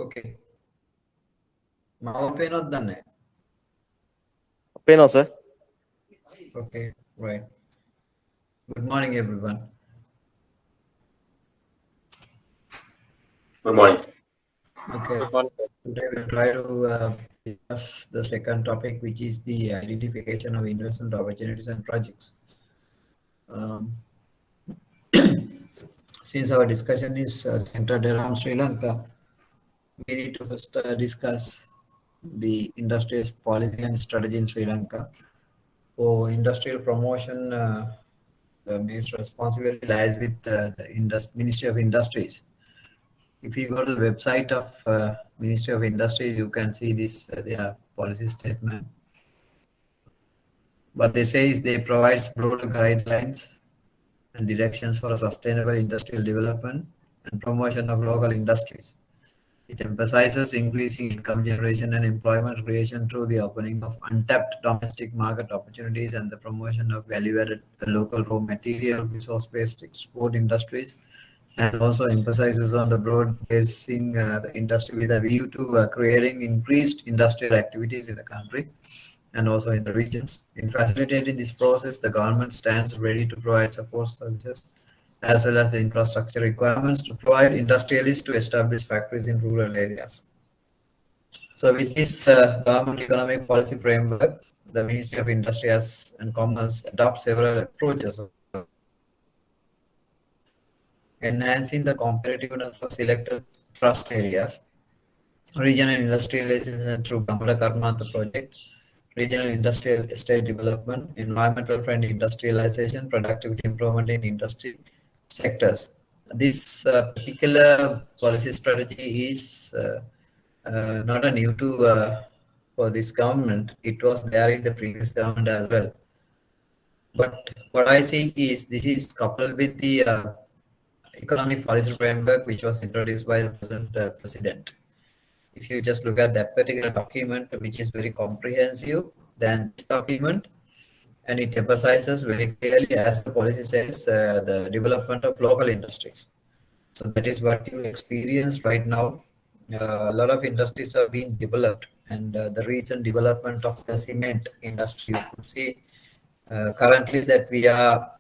Okay. మావపేనొద్దన్నే. Peno, sir. Okay, right. Good morning, everyone. Good morning. Okay. Good morning, sir. Today we'll try to discuss the second topic, which is the identification of investment opportunities and projects. Um, since our discussion is centered around Sri Lanka, we need to first discuss the industry's policy and strategy in Sri Lanka. For industrial promotion, the main responsibility lies with the Ministry of Industries. If you go to the website of Ministry of Industry, you can see this their policy statement. What they say is they provide broad guidelines and directions for a sustainable industrial development and promotion of local industries. It emphasizes increasing income generation and employment creation through the opening of untapped domestic market opportunities and the promotion of value-added local raw material, resource-based export industries, and also emphasizes on the broad-basing the industry with a view to creating increased industrial activities in the country and also in the regions. In facilitating this process, the government stands ready to provide support services as well as the infrastructure requirements to provide industrialists to establish factories in rural areas. So with this government economic policy framework, the Ministry of Industry and Commerce adopts several approaches of enhancing the competitiveness of selected thrust areas, regional industrialization through Gamada Karmata project, regional industrial estate development, environmental friendly industrialization, productivity improvement in industry sectors. This particular policy strategy is not a new to for this government. It was there in the previous government as well. But what I see is this is coupled with the economic policy framework which was introduced by the present president. If you just look at that particular document, which is very comprehensive than this document, and it emphasizes very clearly, as the policy says, the development of local industries. So that is what you experience right now. A lot of industries are being developed, and the recent development of the cement industry, you could see currently that we are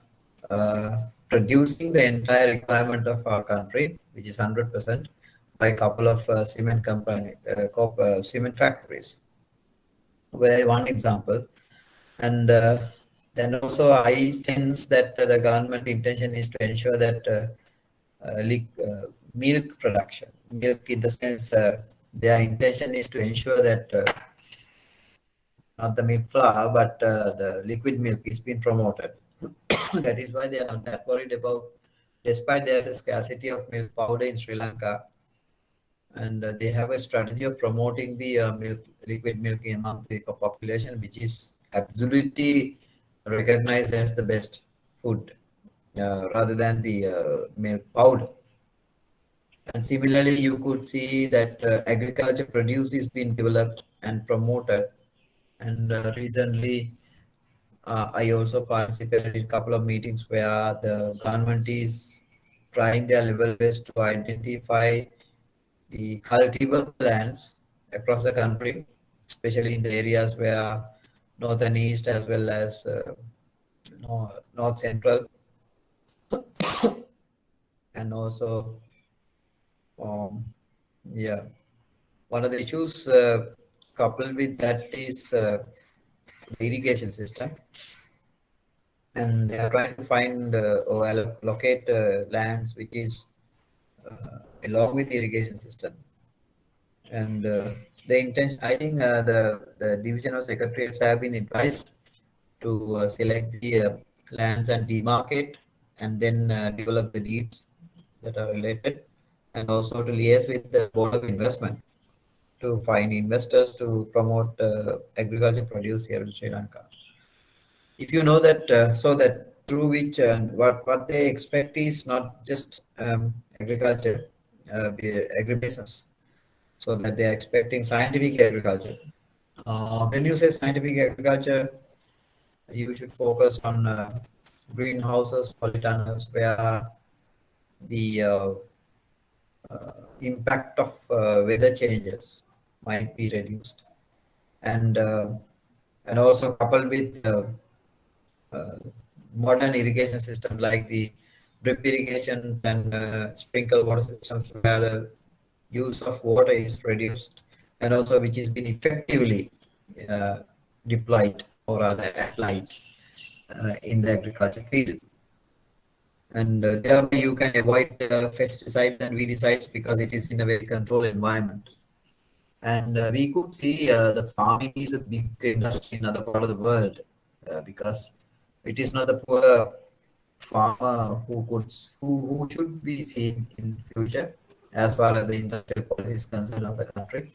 producing the entire requirement of our country, which is 100%, by a couple of cement company, cement factories. Where one example, and then also I sense that the government intention is to ensure that milk production, milk in the sense their intention is to ensure that not the milk flour, but the liquid milk is being promoted. That is why they are not that worried about, despite there's a scarcity of milk powder in Sri Lanka, and they have a strategy of promoting the liquid milk among the population, which is absolutely recognized as the best food rather than the milk powder. And similarly, you could see that agriculture produce is being developed and promoted. And recently, I also participated in a couple of meetings where the government is trying their level best to identify the cultivable lands across the country, especially in the areas where northern east as well as north central, and also yeah, one of the issues coupled with that is the irrigation system, and they are trying to find or allocate lands which is along with the irrigation system. And the intention, I think the divisional secretariats have been advised to select the lands and demarcate and then develop the deeds that are related, and also to liaise with the Board of Investment to find investors to promote agriculture produce here in Sri Lanka. If you know that, so that through which what they expect is not just agriculture, agribusiness, so that they are expecting scientific agriculture. When you say scientific agriculture, you should focus on greenhouses, polytunnels, where the impact of weather changes might be reduced, and also coupled with uh, modern irrigation system like the drip irrigation and sprinkle water systems where the use of water is reduced and also which is being effectively uh, deployed or rather applied in the agriculture field. And thereby you can avoid pesticides and weedicides because it is in a very controlled environment. And we could see the farming is a big industry in other part of the world because it is not the poor farmer who should be seen in future as far as the industrial policy is concerned of the country.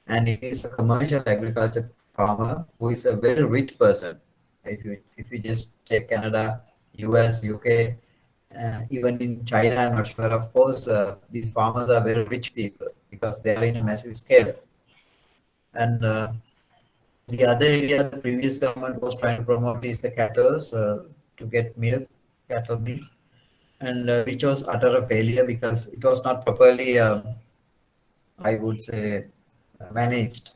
And it is a commercial agriculture farmer who is a very rich person. If you just take Canada, US, UK, even in China, I'm not sure. Of course, these farmers are very rich people because they are in a massive scale. And the other area the previous government was trying to promote is the cattle to get milk, cattle milk, and which was utter a failure because it was not properly, I would say, managed.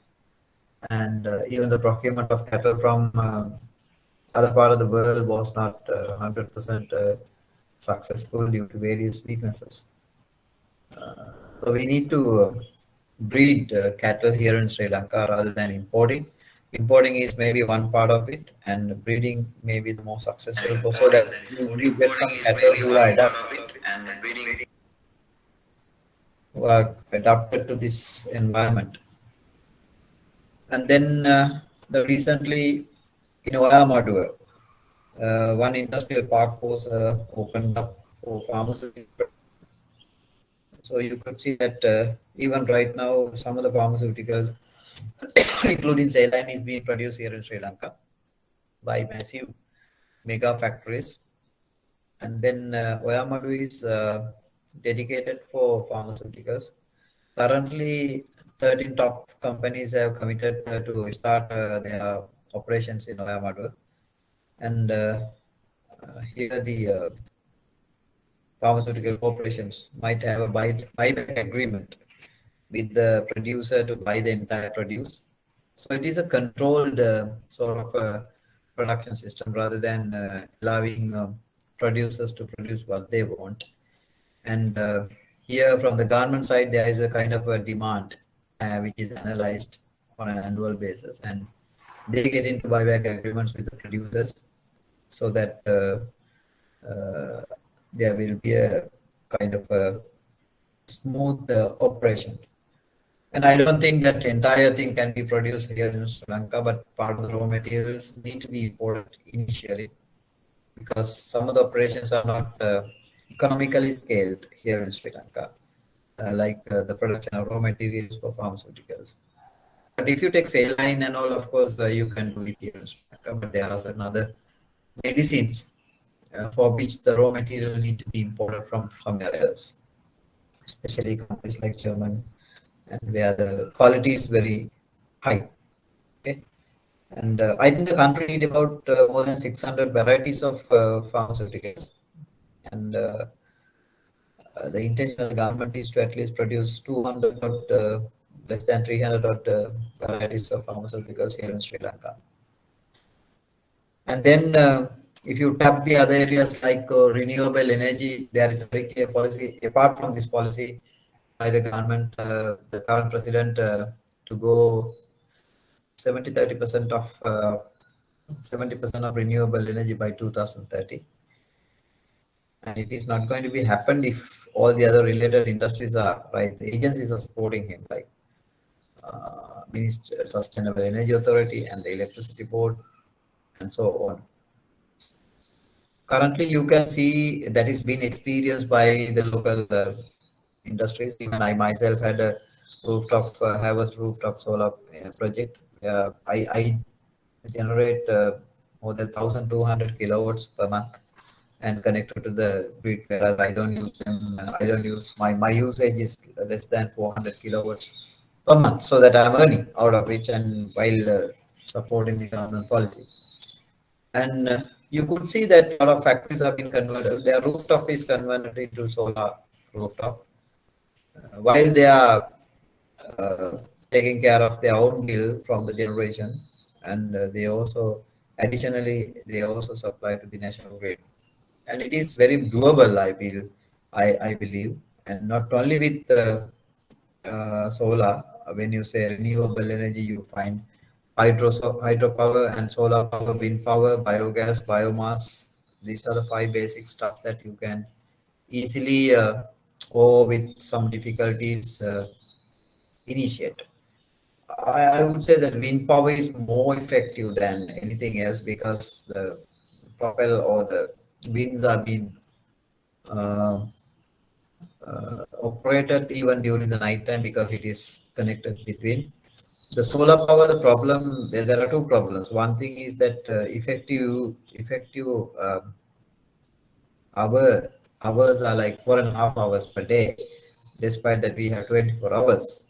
And even the procurement of cattle from other part of the world was not 100% successful due to various weaknesses. So we need to breed cattle here in Sri Lanka rather than importing. Importing is maybe one part of it, and breeding may be the more successful so that you get some cattle who are adapted to this environment. And then the recently in Oyamadua, one industrial park was opened up for pharmaceutical. So you could see that even right now, some of the pharmaceuticals, including saline, is being produced here in Sri Lanka by massive mega factories. And then Oyamadu is dedicated for pharmaceuticals. Currently, 13 top companies have committed to start their operations in Oyamadu. And here the pharmaceutical corporations might have a buyback agreement with the producer to buy the entire produce. So it is a controlled sort of production system rather than allowing producers to produce what they want. And here from the government side, there is a kind of a demand which is analyzed on an annual basis, and they get into buyback agreements with the producers so that there will be a kind of a smooth operation. And I don't think that entire thing can be produced here in Sri Lanka, but part of the raw materials need to be imported initially because some of the operations are not economically scaled here in Sri Lanka, like the production of raw materials for pharmaceuticals. But if you take saline and all, of course, you can do it here in Sri Lanka, but there are certain other medicines for which the raw material need to be imported from somewhere else, especially countries like Germany, and where the quality is very high. Okay, and I think the country need about more than 600 varieties of pharmaceuticals, and the intention of the government is to at least produce 200 or less than 300 or varieties of pharmaceuticals here in Sri Lanka. And then if you tap the other areas like renewable energy, there is a very clear policy apart from this policy by the government, the current president, to go 70-30% of 70% of renewable energy by 2030. And it is not going to be happened if all the other related industries are right. The agencies are supporting him, like Minister Sustainable Energy Authority and the Electricity Board, and so on. Currently, you can see that is being experienced by the local industries. Even I myself had a have a rooftop solar project. I generate more than 1,200 kilowatts per month and connected to the grid, whereas I don't use them. I don't use my usage is less than 400 kilowatts per month, so that I'm earning out of which and while supporting the government policy. And you could see that a lot of factories have been converted. Their rooftop is converted into solar rooftop. while they are uh, taking care of their own bill from the generation, and they also additionally they also supply to the national grid, and it is very doable. I believe, and not only with solar. When you say renewable energy, you find hydropower and solar power, wind power, biogas, biomass. These are the five basic stuff that you can easily or with some difficulties initiate. I would say that wind power is more effective than anything else because the propel or the winds are being uh, operated even during the night time because it is connected between the solar power. The problem, there are two problems. One thing is that effective hour hours are like 4.5 hours per day, despite that we have 24 hours.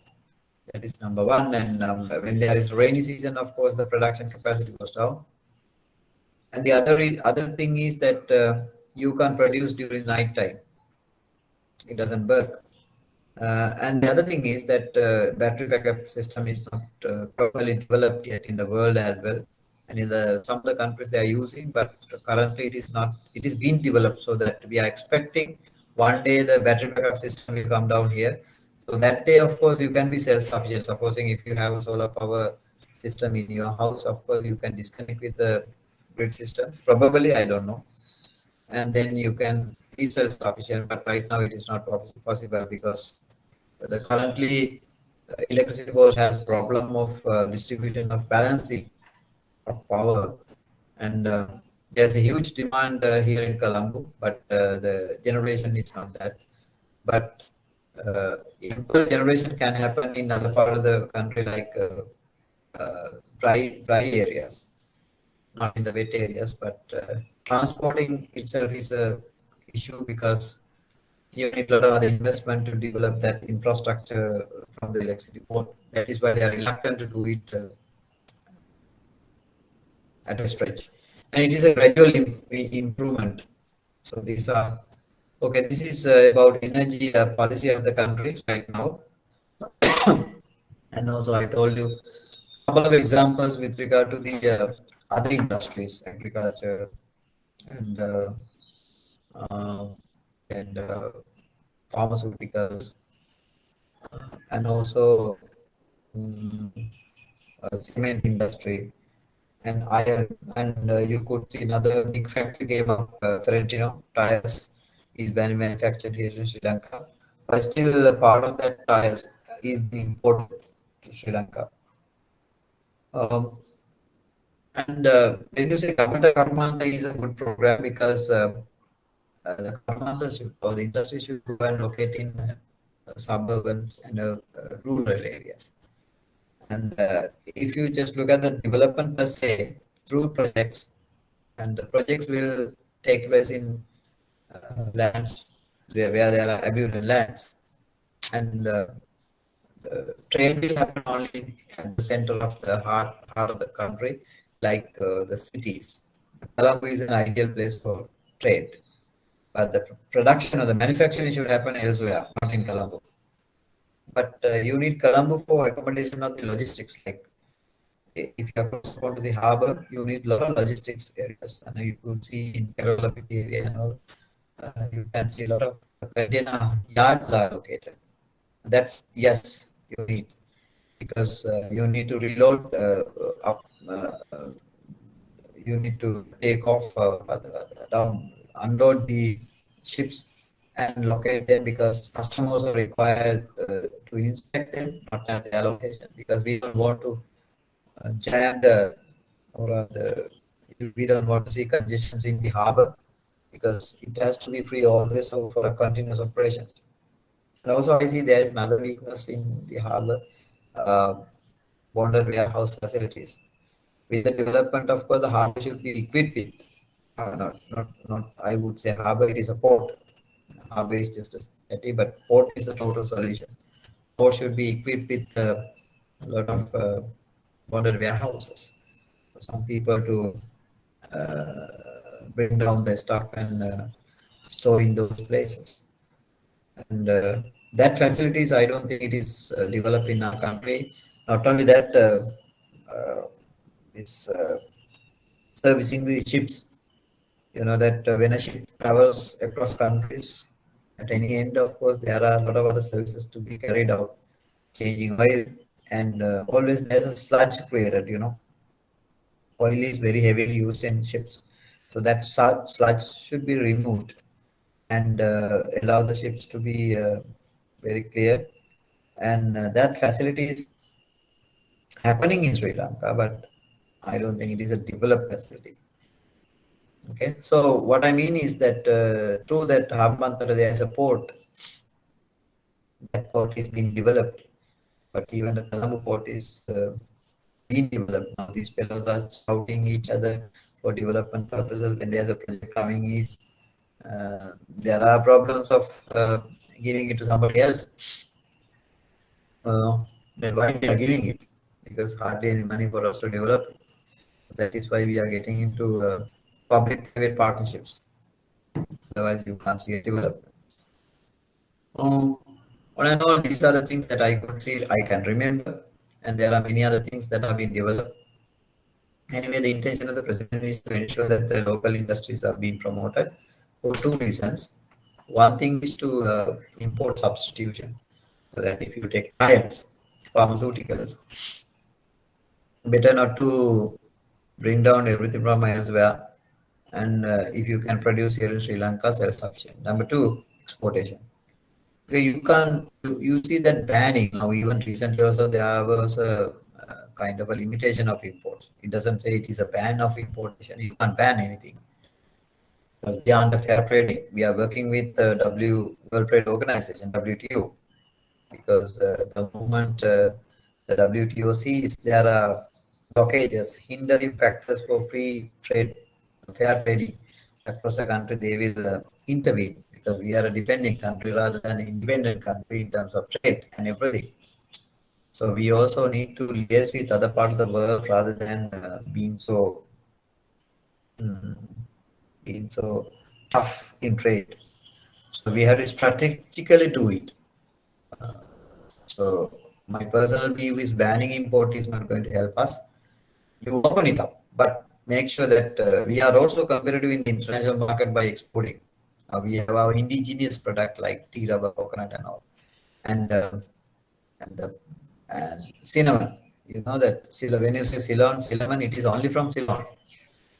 That is number one. And when there is rainy season, of course, the production capacity goes down. And the other thing is that you can produce during night time. It doesn't work. And the other thing is that battery backup system is not properly developed yet in the world as well. And in the some of the countries they are using, but currently it is not. It is being developed so that we are expecting one day the battery backup system will come down here. So that day, of course, you can be self-sufficient. Supposing if you have a solar power system in your house, of course, you can disconnect with the grid system. Probably, I don't know, and then you can be self-sufficient. But right now, it is not possible because the currently electricity board has problem of distribution of balancing of power, and there's a huge demand here in Colombo, but the generation is not that. But equal generation can happen in other part of the country like dry areas, not in the wet areas. But transporting itself is a issue because you need a lot of other investment to develop that infrastructure from the electricity board. That is why they are reluctant to do it at a stretch. And it is a gradual improvement. So these are okay. This is about energy policy of the country right now. And also, I told you a couple of examples with regard to the other industries, agriculture and uh, and pharmaceuticals, and also mm, cement industry and iron. And you could see another big factory came up, Ferentino tires is being manufactured here in Sri Lanka, but still a part of that tires is being imported to Sri Lanka. Um, and when you say Kamata Karmanta is a good program because the Karmanta should, or the industry should go and locate in suburbans and rural areas. And if you just look at the development per se through projects, and the projects will take place in lands where there are abundant lands, and the trade will happen only at the center of the heart of the country, like the cities. Colombo is an ideal place for trade, but the production or the manufacturing should happen elsewhere, not in Colombo. But you need Colombo for accommodation of the logistics, like if you are close to the harbor, you need a lot of logistics areas. And you could see in Kerala area and all, you can see a lot of container yards are located. That's yes, you need because you need to reload up. You need to take off down, unload the ships and locate them because customers are required to inspect them, not at their location because we don't want to jam the or the we don't want to see congestions in the harbor because it has to be free always for a continuous operations. And also, I see there is another weakness in the harbor, uh, bonded warehouse facilities. With the development, of course, the harbor should be equipped with, not, I would say harbor, it is a port. Harbor is just a city, but port is a total solution. Port should be equipped with a lot of bonded warehouses for some people to bring down their stuff and store in those places. And That facilities, I don't think it is developed in our country. Not only that, is servicing the ships. You know that when a ship travels across countries, at any end, of course, there are a lot of other services to be carried out, changing oil, and always there's a sludge created. You know, oil is very heavily used in ships, so that sludge should be removed and allow the ships to be very clear. And that facility is happening in Sri Lanka, but I don't think it is a developed facility. Okay, so what I mean is that true that Hambantara there is a port, that port is being developed, but even the Colombo port is being developed now. These fellows are shouting each other for development purposes when there's a project coming east. There are problems of giving it to somebody else. Then why we are giving it? Because hardly any money for us to develop it. That is why we are getting into public-private partnerships. Otherwise, you can't see a development. All in all, these are the things that I could see, I can remember, and there are many other things that have been developed. Anyway, the intention of the president is to ensure that the local industries are being promoted for two reasons. One thing is to import substitution, so that if you take tires, pharmaceuticals, better not to bring down everything from elsewhere. And if you can produce here in Sri Lanka, self-sufficient. Number two, exportation. Okay, you see that banning now, even recently also there was a kind of a limitation of imports. It doesn't say it is a ban of importation. You can't ban anything. We are under fair trading. We are working with the World Trade Organization, WTO, because the moment the WTO sees there are blockages, hindering factors for free trade, fair trading across the country, they will intervene, because we are a depending country rather than an independent country in terms of trade and everything. So we also need to liaise with other parts of the world rather than mm, being so tough in trade. So we have to strategically do it. So my personal view is banning import is not going to help us. You open it up, but make sure that we are also competitive in the international market by exporting. We have our indigenous product like tea, rubber, coconut, and all, and and the and cinnamon. You know that when you say Ceylon, cinnamon, it is only from Ceylon.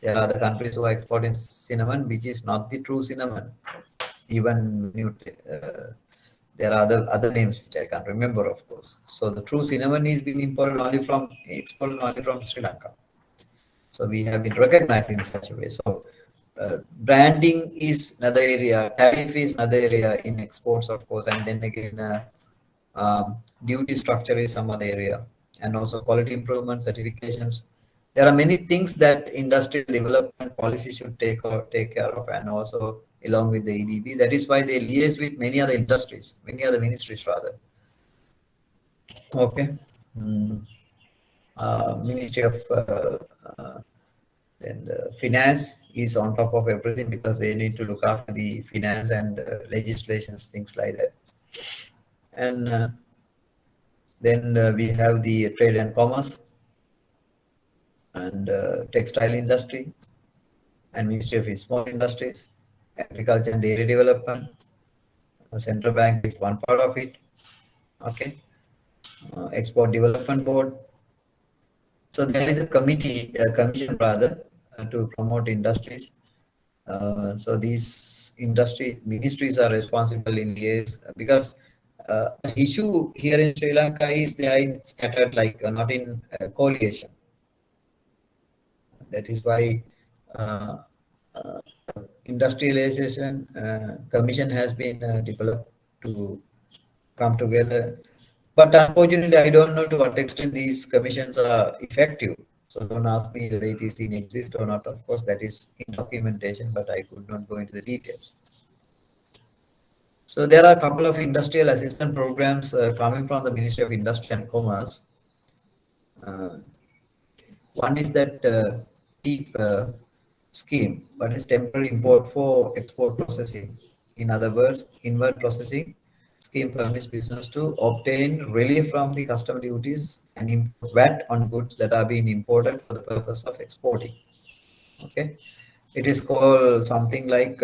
There are other countries who are exporting cinnamon, which is not the true cinnamon. Even there are other names which I can't remember, of course. So the true cinnamon is being exported only from Sri Lanka. So we have been recognized in such a way. So branding is another area, tariff is another area in exports, of course, and then again duty structure is some other area, and also quality improvement certifications. There are many things that industrial development policy should take care of, and also along with the EDB. That is why they liaise with many other industries, many other ministries rather. Okay. Mm. Ministry of then the finance is on top of everything, because they need to look after the finance and legislations, things like that. And then we have the trade and commerce and textile industry and Ministry of Small Industries, agriculture and dairy development. Central bank is one part of it. Okay. Export Development Board. So there is a commission rather, to promote industries. So these industry ministries are responsible in liaise, because the issue here in Sri Lanka is they are scattered, like not in coalition. That is why uh, uh, industrialization commission has been developed to come together. But unfortunately, I don't know to what extent these commissions are effective. So don't ask me whether it is in exist or not. Of course, that is in documentation, but I could not go into the details. So there are a couple of industrial assistance programs coming from the Ministry of Industry and Commerce. Uh, One is that deep scheme, but it's temporary import for export processing. In other words, inward processing scheme permits business to obtain relief from the custom duties and import VAT on goods that are being imported for the purpose of exporting. Okay, it is called something like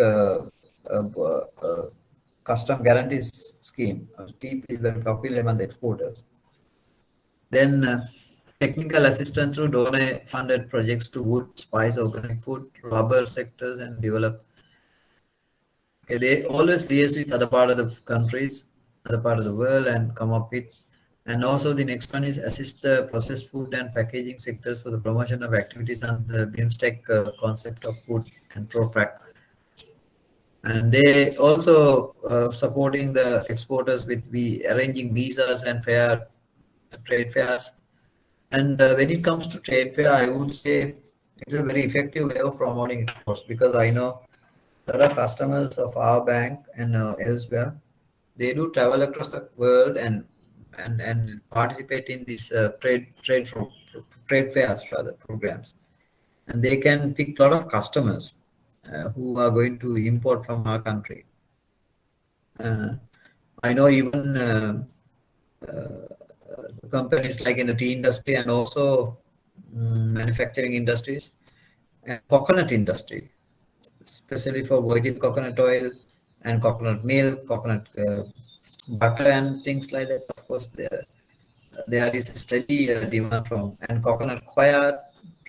custom guarantees scheme. TP is very popular among the exporters. Then technical assistance through donor-funded projects to wood, spice, organic food, rubber sectors, and develop. Okay, they always liaise with other part of the countries, other part of the world, and come up with. And also the next one is assist the processed food and packaging sectors for the promotion of activities and the BIMSTEC concept of food and ProPrac. And they also supporting the exporters with arranging visas and fair trade fairs. And when it comes to trade fair, I would say it's a very effective way of promoting exports because I know a lot of customers of our bank and elsewhere, they do travel across the world and participate in these trade fairs rather programs, and they can pick a lot of customers who are going to import from our country. Uh, I know even companies like in the tea industry and also manufacturing industries and coconut industry, especially for virgin coconut oil and coconut milk, coconut butter and things like that. Of course, there is a steady demand from and coconut coir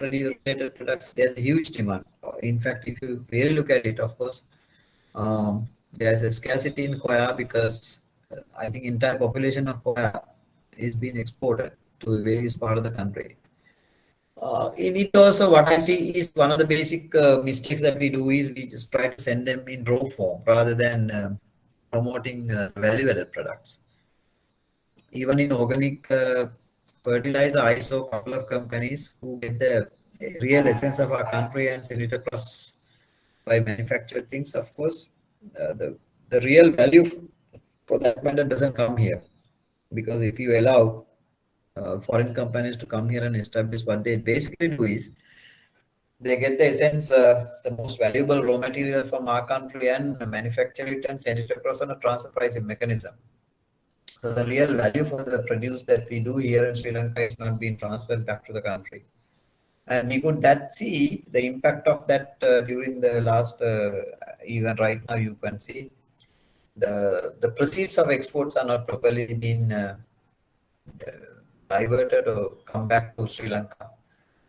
related products. There's a huge demand. In fact, if you really look at it, of course, there's a scarcity in coir because I think entire population of coir is being exported to various part of the country. In it also, what I see is one of the basic mistakes that we do is we just try to send them in raw form rather than promoting value-added products. Even in organic fertilizer, I saw a couple of companies who get the real essence of our country and send it across by manufactured things. Of course, the real value for that matter doesn't come here because if you allow foreign companies to come here and establish, what they basically do is they get the essence, the most valuable raw material from our country and manufacture it and send it across on a transfer pricing mechanism. So the real value for the produce that we do here in Sri Lanka is not being transferred back to the country. And we could that see the impact of that during the last, even right now you can see the proceeds of exports are not properly being diverted or come back to Sri Lanka.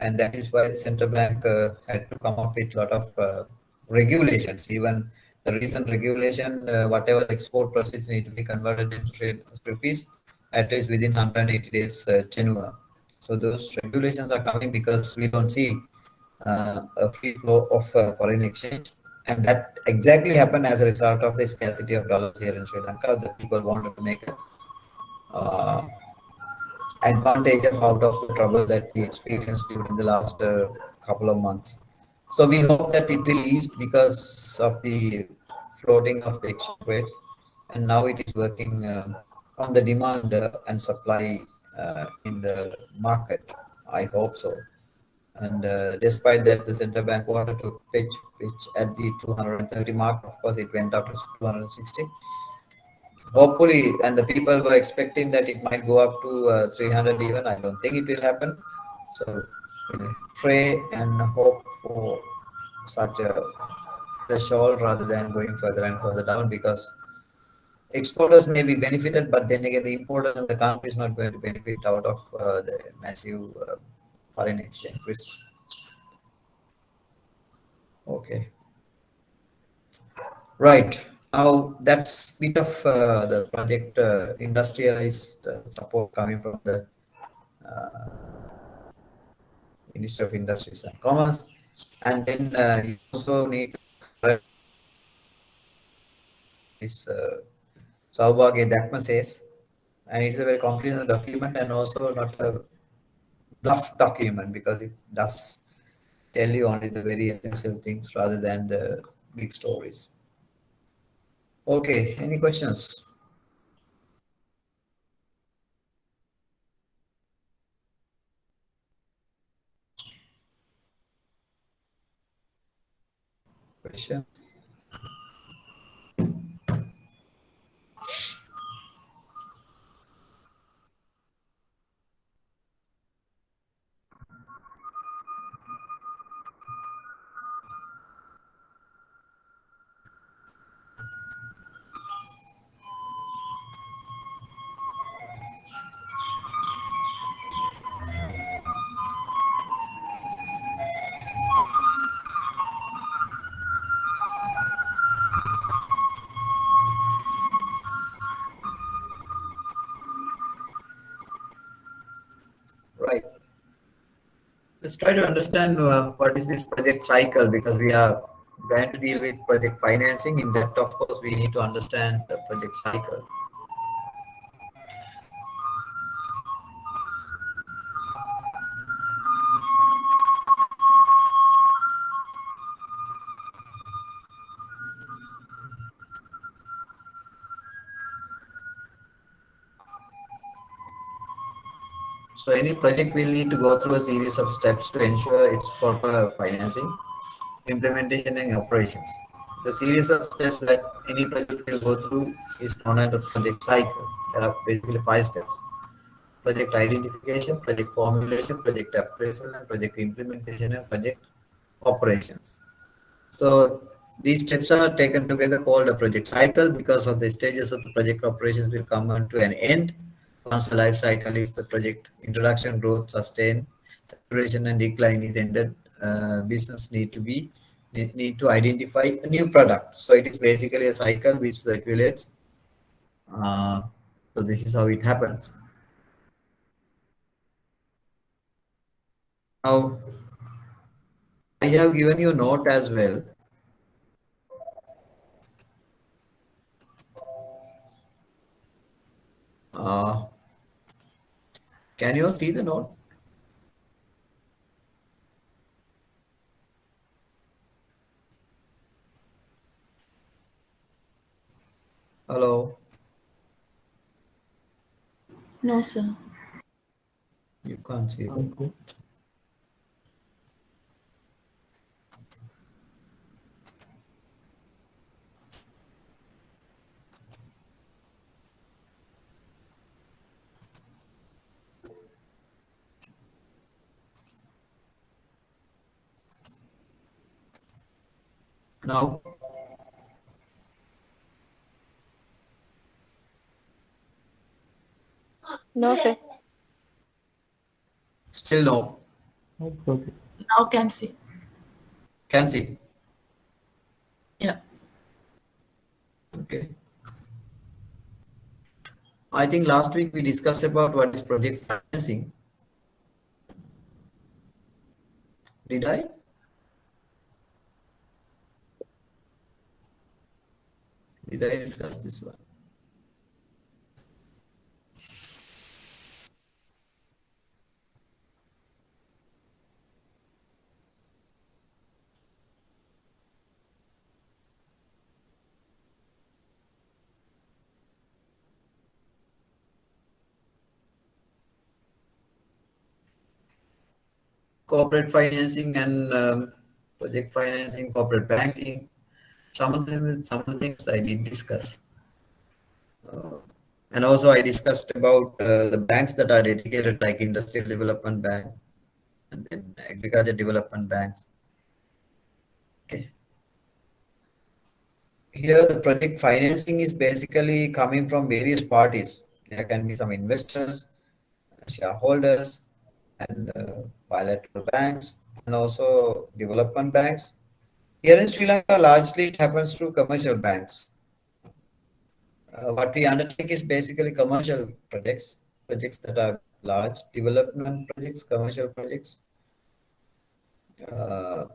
And that is why the central bank had to come up with a lot of regulations. Even the recent regulation, whatever export proceeds need to be converted into rupees, at least within 180 days tenure. So those regulations are coming because we don't see a free flow of foreign exchange. And that exactly happened as a result of the scarcity of dollars here in Sri Lanka. The people wanted to make a uh, advantage of out of the trouble that we experienced during the last couple of months. So we hope that it will ease because of the floating of the exchange rate, and now it is working on the demand and supply in the market. I hope so. And despite that, the central bank wanted to pitch at the 230 mark. Of course, it went up to 260. Hopefully, and the people were expecting that it might go up to 300 even. I don't think it will happen. So we'll pray and hope for such a threshold rather than going further and further down because exporters may be benefited, but then again, the importers and the country is not going to benefit out of the massive foreign exchange risks. Okay. Right. Now that's bit of the project industrialized support coming from the Ministry of Industries and Commerce. And then you also need to correct this Saubhagya Dakma says, and it's a very comprehensive document and also not a bluff document because it does tell you only the very essential things rather than the big stories. Okay, any questions? Question? Let's try to understand what is this project cycle, because we are going to deal with project financing. In that, of course, we need to understand the project cycle. So any project will need to go through a series of steps to ensure its proper financing, implementation and operations. The series of steps that any project will go through is known as a project cycle. There are basically 5 steps: project identification, project formulation, project appraisal, and project implementation, and project operation. So these steps are taken together called a project cycle, because of the stages of the project operations will come to an end. Once the life cycle is the project introduction, growth, sustain, saturation, and decline is ended, business need to identify a new product. So it is basically a cycle which circulates. Uh, so this is how it happens. Now I have given you a note as well. Uh, can you all see the note? Hello, No, sir. you can't see the note. Now, No, sir. still no. Okay. Now can see. Can see. Yeah. Okay. I think last week we discussed about what is project financing. Did I? Did I discuss this one? Corporate financing and project financing, corporate banking. Some of the things I did discuss. Uh, and also I discussed about the banks that are dedicated, like Industrial Development Bank and then Agriculture Development Banks. Okay. Here the project financing is basically coming from various parties. There can be some investors, shareholders, and bilateral banks, and also development banks. Here in Sri Lanka, largely it happens through commercial banks. What we undertake is basically commercial projects, projects that are large, development projects, commercial projects. Uh,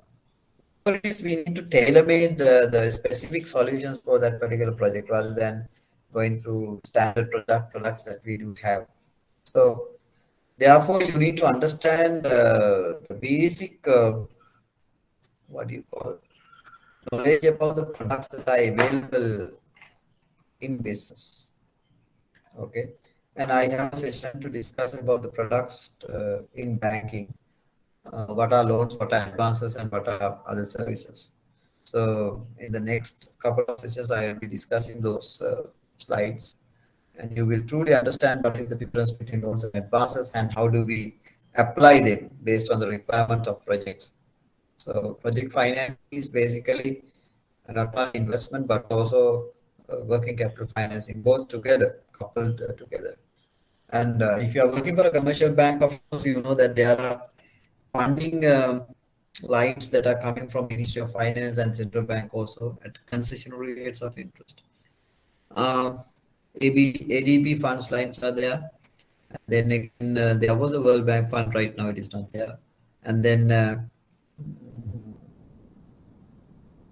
for this, we need to tailor-made the specific solutions for that particular project rather than going through standard products that we do have. So, therefore, you need to understand the basic, what do you call, knowledge about the products that are available in business. Okay, and I have a session to discuss about the products in banking. What are loans, what are advances, and what are other services. So in the next couple of sessions, I will be discussing those slides, and you will truly understand what is the difference between loans and advances and how do we apply them based on the requirement of projects. So project finance is basically not only investment but also working capital financing, both together, coupled together. And if you are working for a commercial bank, of course, you know that there are funding lines that are coming from Ministry of Finance and Central Bank also at concessionary rates of interest. Uh, ADB funds lines are there. And then again, there was a World Bank fund. Right now, it is not there. And then,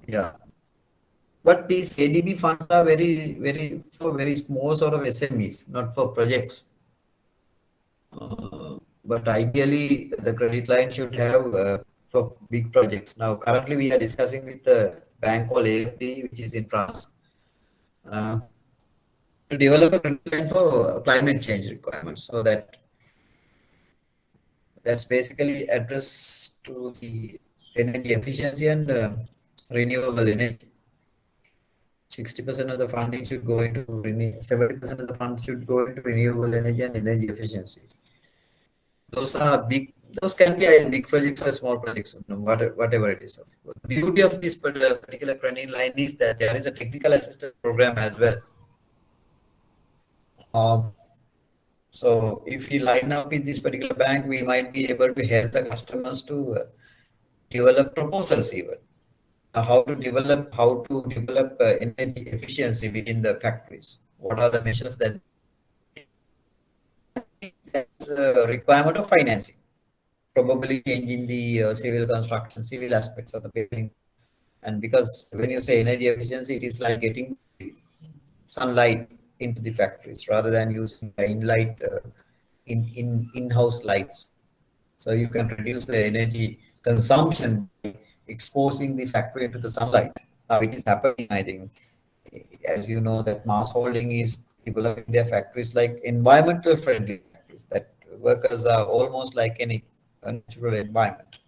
yeah. But these ADB funds are for very small sort of SMEs, not for projects. But ideally, the credit line should have for big projects. Now, currently, we are discussing with the bank called AFD, which is in France, uh, to develop a credit line for climate change requirements. So that's basically addressed to the energy efficiency and renewable energy. 60% of the funding should go into 70% of the funds should go into renewable energy and energy efficiency. Those are big, those can be either big projects or small projects, whatever it is. The beauty of this particular credit line is that there is a technical assistance program as well. Um, so if we line up with this particular bank, we might be able to help the customers to develop proposals even. How to develop energy efficiency within the factories. What are the measures that that's a requirement of financing? Probably changing the civil construction, civil aspects of the building. And because when you say energy efficiency, it is like getting sunlight into the factories rather than using the in-house lights. So you can reduce the energy consumption by exposing the factory into the sunlight. Now it is happening, I think, as you know, that mass holding is developing their factories like environmental friendly factories that workers are almost like any natural environment.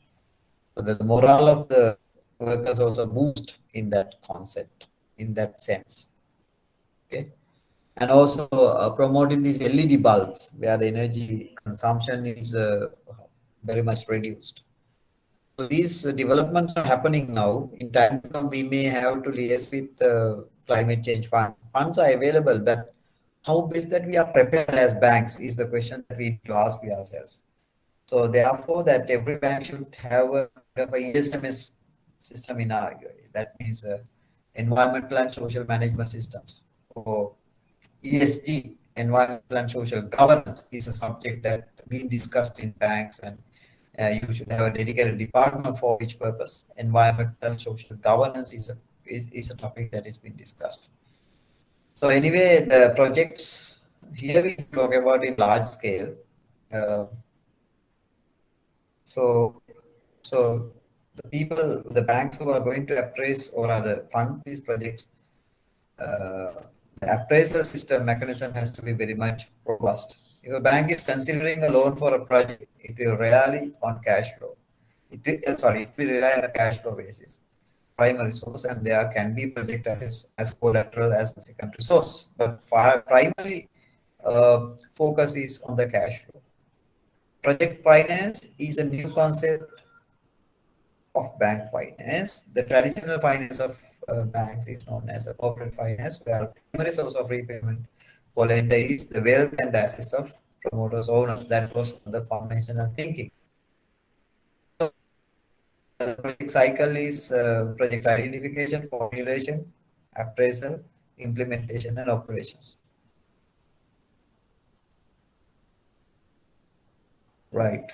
So that the morale of the workers also boost in that concept, in that sense. Okay. And also promoting these LED bulbs where the energy consumption is very much reduced. So these developments are happening now. In time to come, we may have to liaise with climate change funds. Funds are available, but how best that we are prepared as banks is the question that we need to ask ourselves. So therefore, that every bank should have a kind of a ESMS system in our, that means environmental and social management systems, or ESG, environmental and social governance, is a subject that being discussed in banks, and you should have a dedicated department for which purpose. Environmental and social governance is a topic that is being discussed. So anyway, the projects here we talk about in large scale. Uh, so so the banks who are going to appraise or rather fund these projects, the appraisal system mechanism has to be very much robust. If a bank is considering a loan for a project, it will rely on cash flow. It will rely on a cash flow basis, primary source, and there can be project assets as collateral as a secondary source. But primary focus is on the cash flow. Project finance is a new concept of bank finance. The traditional finance of banks is known as a corporate finance, where primary source of repayment for lender is the wealth and assets of promoters, owners. That was the conventional thinking. So, the project cycle is project identification, formulation, appraisal, implementation, and operations. Right.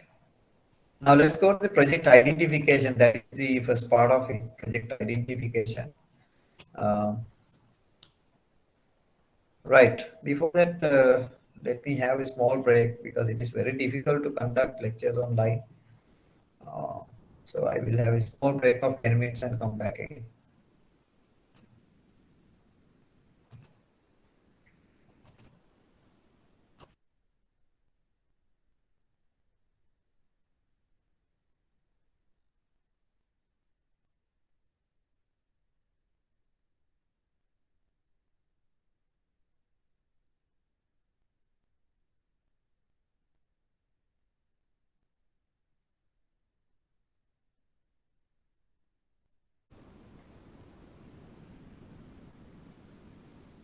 Now let's go to the project identification. That is the first part of it, project identification. Um, Right. Before that, let me have a small break because it is very difficult to conduct lectures online. Uh, so I will have a small break of 10 minutes and come back again.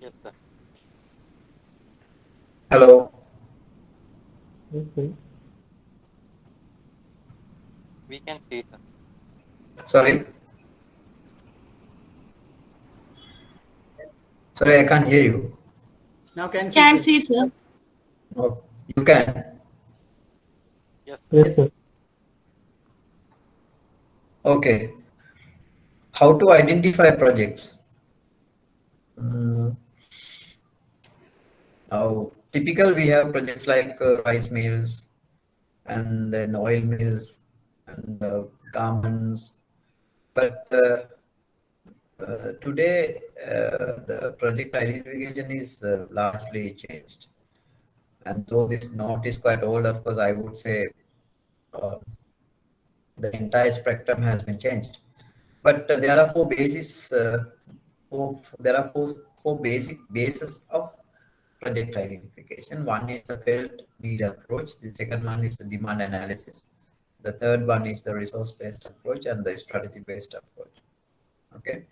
Yes, sir. Hello. Okay. We can see, sir. Sorry. Sorry, I can't hear you. Now can see, Can sir. see, sir. Oh, you can. Yes, sir. Yes, Yes. sir. Okay, how to identify projects? Mm, Now, typical we have projects like rice mills and then oil mills and garments. But today, the project identification is largely changed. And though this note is quite old, of course, I would say uh, the entire spectrum has been changed. But there are four bases. There are four basic bases of project identification. One is the felt need approach. The second one is the demand analysis. The third one is the resource-based approach and the strategy-based approach. Okay.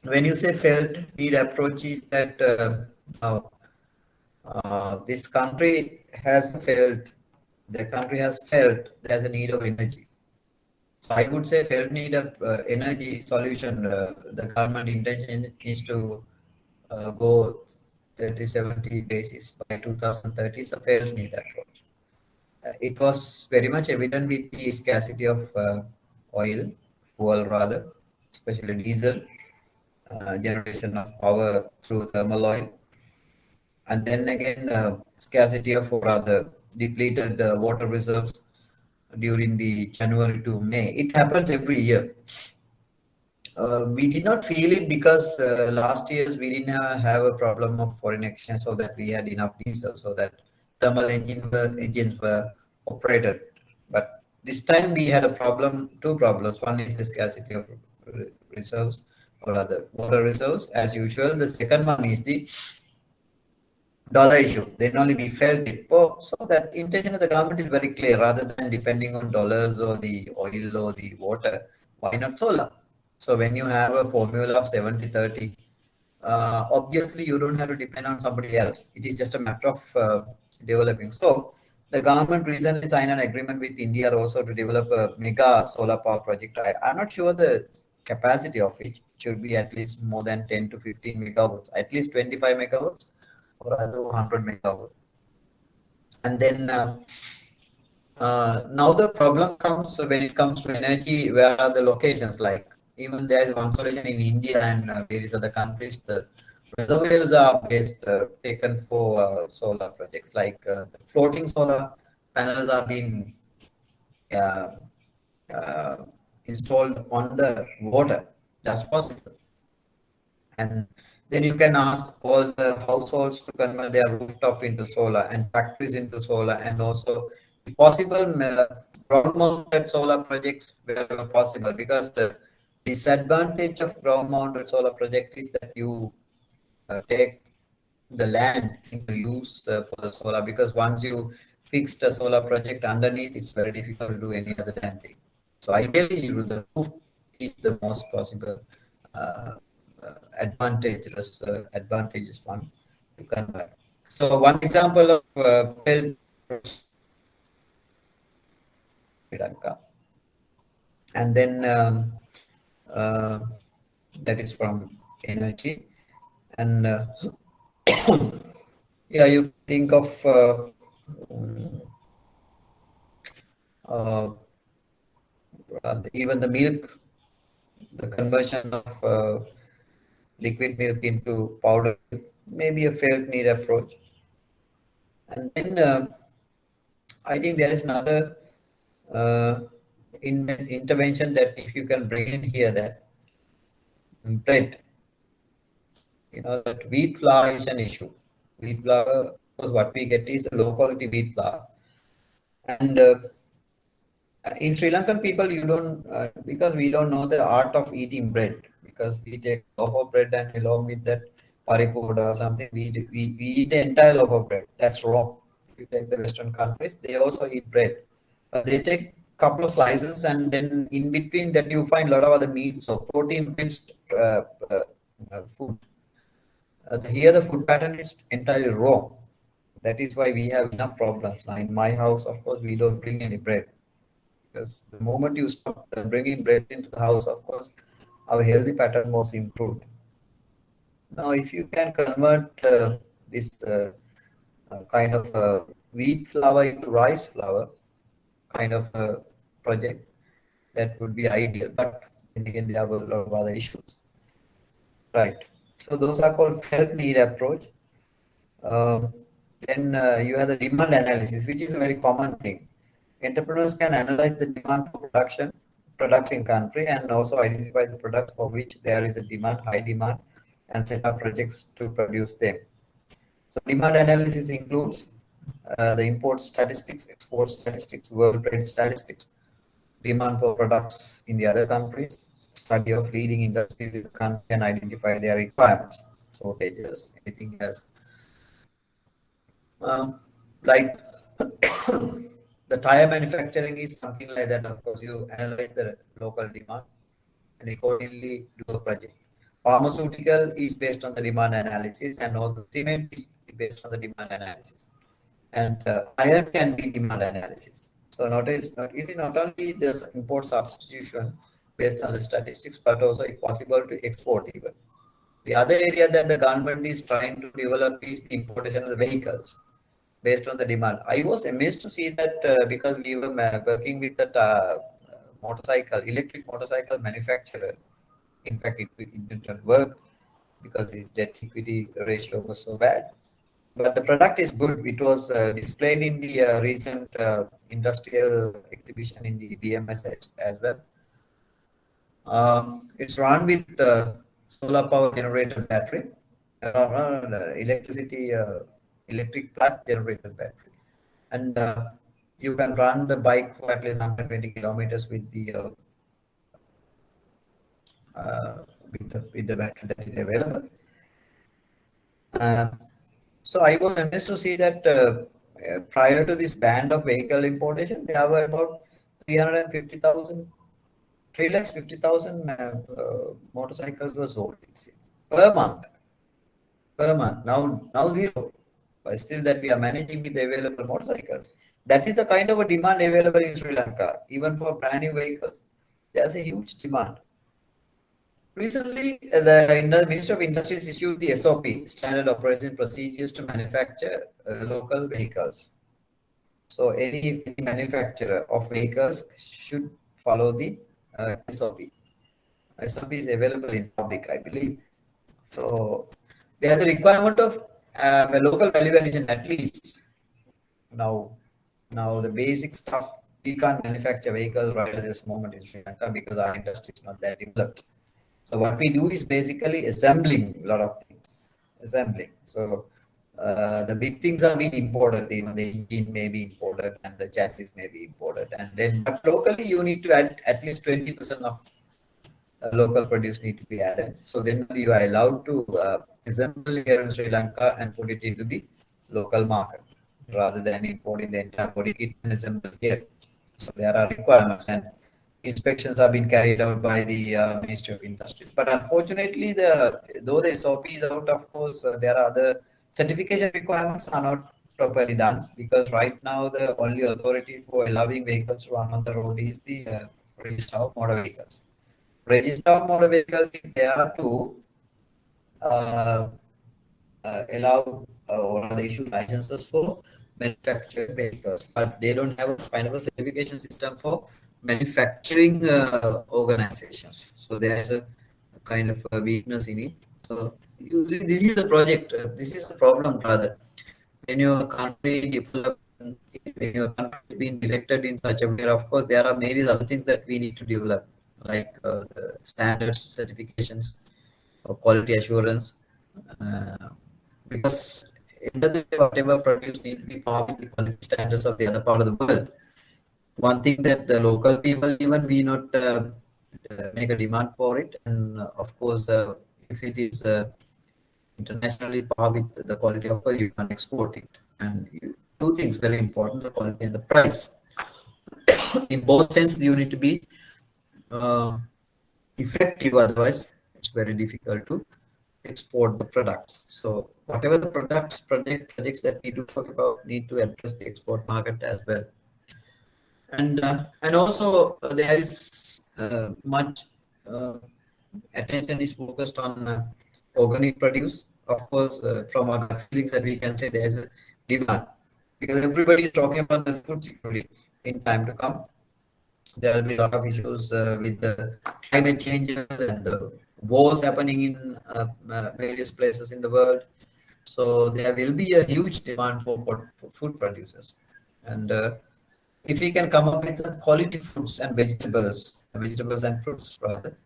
When you say felt need approach, is that now this country has felt, the country has felt there's a need of energy. So I would say felt need of energy solution. The government intention is to go 30-70 basis by 2030 is a felt need approach. It was very much evident with the scarcity of oil, fuel rather, especially diesel, generation of power through thermal oil, and then again scarcity of or rather depleted water reserves during the January to May. It happens every year. We did not feel it because last years we didn't have a problem of foreign exchange, so that we had enough diesel, so that engines were operated. But this time we had a problem, two problems. One is the scarcity of reserves or other water reserves as usual. The second one is the dollar issue. Then only we felt it. Oh, so that intention of the government is very clear. Rather than depending on dollars or the oil or the water, why not solar? So when you have a formula of 70-30, obviously you don't have to depend on somebody else. It is just a matter of developing. So the government recently signed an agreement with India also to develop a mega solar power project. I'm not sure the capacity of it. It should be at least more than 10 to 15 megawatts, at least 25 megawatts or other 100 megawatt. And then now the problem comes when it comes to energy. Where are the locations? Like even there is one solution in India and various other countries. The reservoirs are based taken for solar projects. Like floating solar panels are being uh, uh, installed on the water. That's possible. And then you can ask all the households to convert their rooftop into solar and factories into solar, and also if possible ground mounted solar projects wherever possible, because the disadvantage of ground mounted solar project is that you take the land into use for the solar, because once you fixed a solar project underneath, it's very difficult to do any other damn thing. So ideally, the roof is the most possible uh, advantageous one to convert. So one example of failed Sri Lanka, and then uh, that is from energy, and yeah, you think of uh, even the milk, the conversion of liquid milk into powder milk, maybe a failed need approach. And then I think there is another uh, intervention that if you can bring in here, that bread, that wheat flour is an issue. Wheat flour, because what we get is a low quality wheat flour. And in Sri Lankan people, you don't, because we don't know the art of eating bread, because we take loaf of bread and along with that paripoda or something, we eat the entire loaf of bread. That's wrong. If you take the Western countries, they also eat bread. They take couple of slices, and then in between that you find a lot of other meats or protein-rich food. Here the food pattern is entirely wrong. That is why we have enough problems. Now in my house, of course, we don't bring any bread, because the moment you stop bringing bread into the house, of course, our healthy pattern was improved. Now, if you can convert this kind of wheat flour into rice flour kind of project, that would be ideal. But then again, there are a lot of other issues. Right. So those are called felt need approach. Then you have the demand analysis, which is a very common thing. Entrepreneurs can analyze the demand for products in country, and also identify the products for which there is a demand, high demand, and set up projects to produce them. So demand analysis includes the import statistics, export statistics, world trade statistics, demand for products in the other countries, study of leading industries in the country and identify their requirements, shortages, anything else. Like the tire manufacturing is something like that. Of course, you analyze the local demand and accordingly do a project. Pharmaceutical is based on the demand analysis, and also cement is based on the demand analysis. And iron can be demand analysis. So it is not only this import substitution based on the statistics, but also it's possible to export even. The other area that the government is trying to develop is the importation of the vehicles based on the demand. I was amazed to see that because we were working with that electric motorcycle manufacturer. In fact, it didn't work because his debt equity ratio was so bad. But the product is good. It was displayed in the recent industrial exhibition in the BMS as well. It's run with solar power generated battery, electric plug generated battery, and you can run the bike for at least 120 kilometers with the battery that is available. So I was amazed to see that prior to this ban of vehicle importation, there were about 350,000 motorcycles were sold per month. Per month. Now zero. But still that we are managing with the available motorcycles. That is the kind of a demand available in Sri Lanka, even for brand new vehicles. There's a huge demand. Recently, the Minister of Industries issued the SOP, Standard Operating Procedures to manufacture local vehicles. So any manufacturer of vehicles should follow the SOP. SOP is available in public, I believe. So there's a requirement of a local value addition at least. Now the basic stuff, we can't manufacture vehicles right at this moment in Sri Lanka because our industry is not that developed. So what we do is basically assembling a lot of things. Assembling. So the big things are being imported. Even the engine may be imported and the chassis may be imported. And then, but locally, you need to add at least 20% of local produce need to be added. So then you are allowed to assemble here in Sri Lanka and put it into the local market rather than importing the entire body kit and assemble here. So there are requirements and inspections have been carried out by the Ministry of Industries. But unfortunately, though the SOP is out, of course, there are other certification requirements are not properly done because right now the only authority for allowing vehicles to run on the road is the Register of Motor Vehicles. Register of Motor Vehicles is there to allow or rather issue licenses for manufactured vehicles, but they don't have a kind of a certification system for manufacturing organizations. So there is a kind of a weakness in it. So this is the project. This is the problem, rather. When your country develop, when your country is being elected in such a way, of course, there are many other things that we need to develop, like the standards, certifications, or quality assurance. Because end of the day, whatever produce need to be par with the quality standards of the other part of the world. One thing that the local people even we not make a demand for it, and of course, if it is internationally par with the quality of oil, you can export it. And two things very important: the quality and the price. In both sense, you need to be effective. Otherwise, it's very difficult to export the products. So whatever the projects that we do talk about need to address the export market as well. And also there is much attention is focused on organic produce. Of course, from our gut feelings that we can say there is a demand because everybody is talking about the food security in time to come. There will be a lot of issues with the climate changes and wars happening in various places in the world. So there will be a huge demand for food producers. And if we can come up with some quality fruits and vegetables and fruits rather,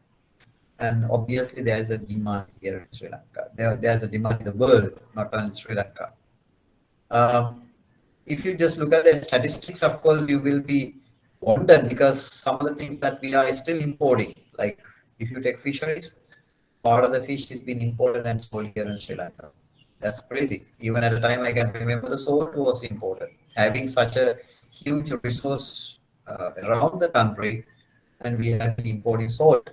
and obviously there is a demand here in Sri Lanka. There's a demand in the world, not only Sri Lanka. Um, if you just look at the statistics, of course, you will be wondered because some of the things that we are still importing, like if you take fisheries, part of the fish is being imported and sold here in Sri Lanka. That's crazy. Even at a time I can remember the salt was imported. Having such a huge resource around the country, and we have been importing salt.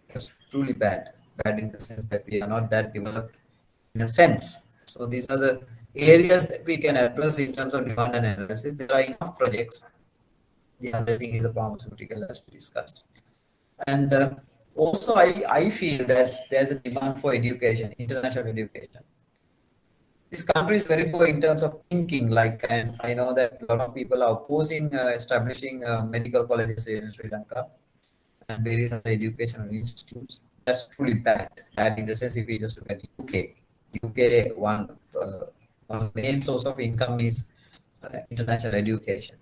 That's truly bad. Bad in the sense that we are not that developed in a sense. So these are the areas that we can address in terms of demand and analysis. There are enough projects. The other thing is the pharmaceutical, as we discussed. And also, I feel there's a demand for education, international education. This country is very poor in terms of thinking. Like, and I know that a lot of people are opposing establishing medical colleges in Sri Lanka and various other educational institutes. That's truly bad. Bad in the sense if we just look at UK. UK, one of the main source of income is international education.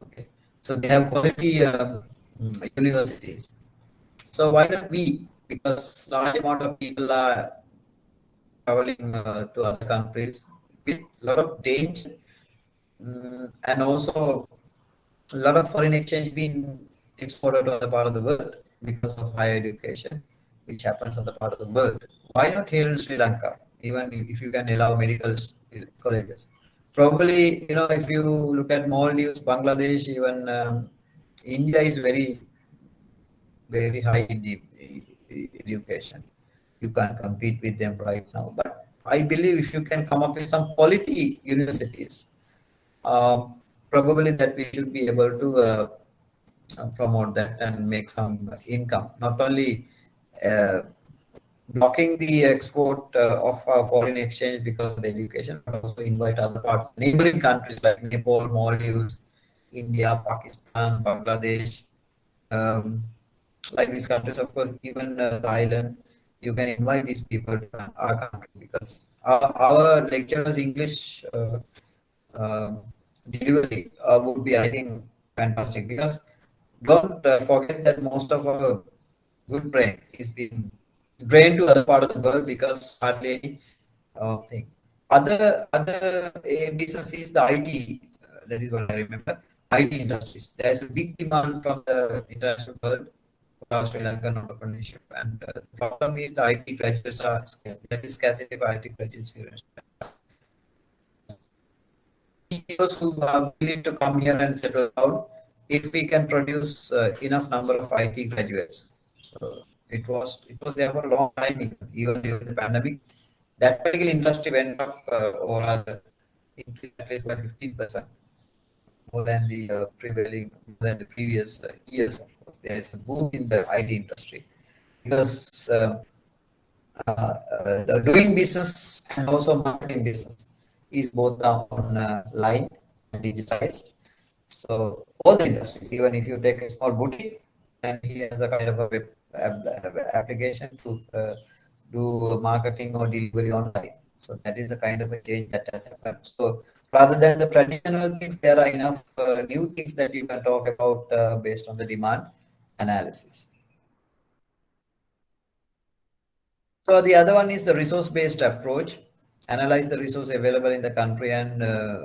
Okay, so they have quality universities. So why not we? Because large amount of people are traveling to other countries with a lot of danger, and also a lot of foreign exchange being exported to other part of the world because of higher education, which happens on the part of the world. Why not here in Sri Lanka? Even if you can allow medical colleges, probably if you look at Maldives, Bangladesh, even India is very high in the education. You can't compete with them right now. But I believe if you can come up with some quality universities, probably that we should be able to promote that and make some income. Not only uh, blocking the export of foreign exchange because of the education, but also invite other parts, neighboring countries like Nepal, Maldives, India, Pakistan, Bangladesh, um, like these countries, of course, even Thailand, you can invite these people to our country because our lecturers' English um delivery would be, I think, fantastic. Because don't forget that most of our good brain is being drained to other part of the world because hardly any thing. Other business is the IT. That is what I remember. IT industries. There's a big demand from the international world for Sri Lankan entrepreneurship, and the problem is the IT graduates are scarce. There is scarcity of IT graduates here. CEOs who are willing to come here and settle down, if we can produce enough number of IT graduates. So it was there for a long time, even during the pandemic. That particular industry went up, or rather, increased at least by 15%, more than the previous years. Of course, there is a boom in the IT industry because doing business and also marketing business is both online and digitized. So all the industries, even if you take a small boutique, and he has a kind of a web application to do marketing or delivery online. So that is a kind of a change that has happened. So rather than the traditional things, there are enough new things that you can talk about based on the demand analysis. So the other one is the resource-based approach. Analyze the resource available in the country and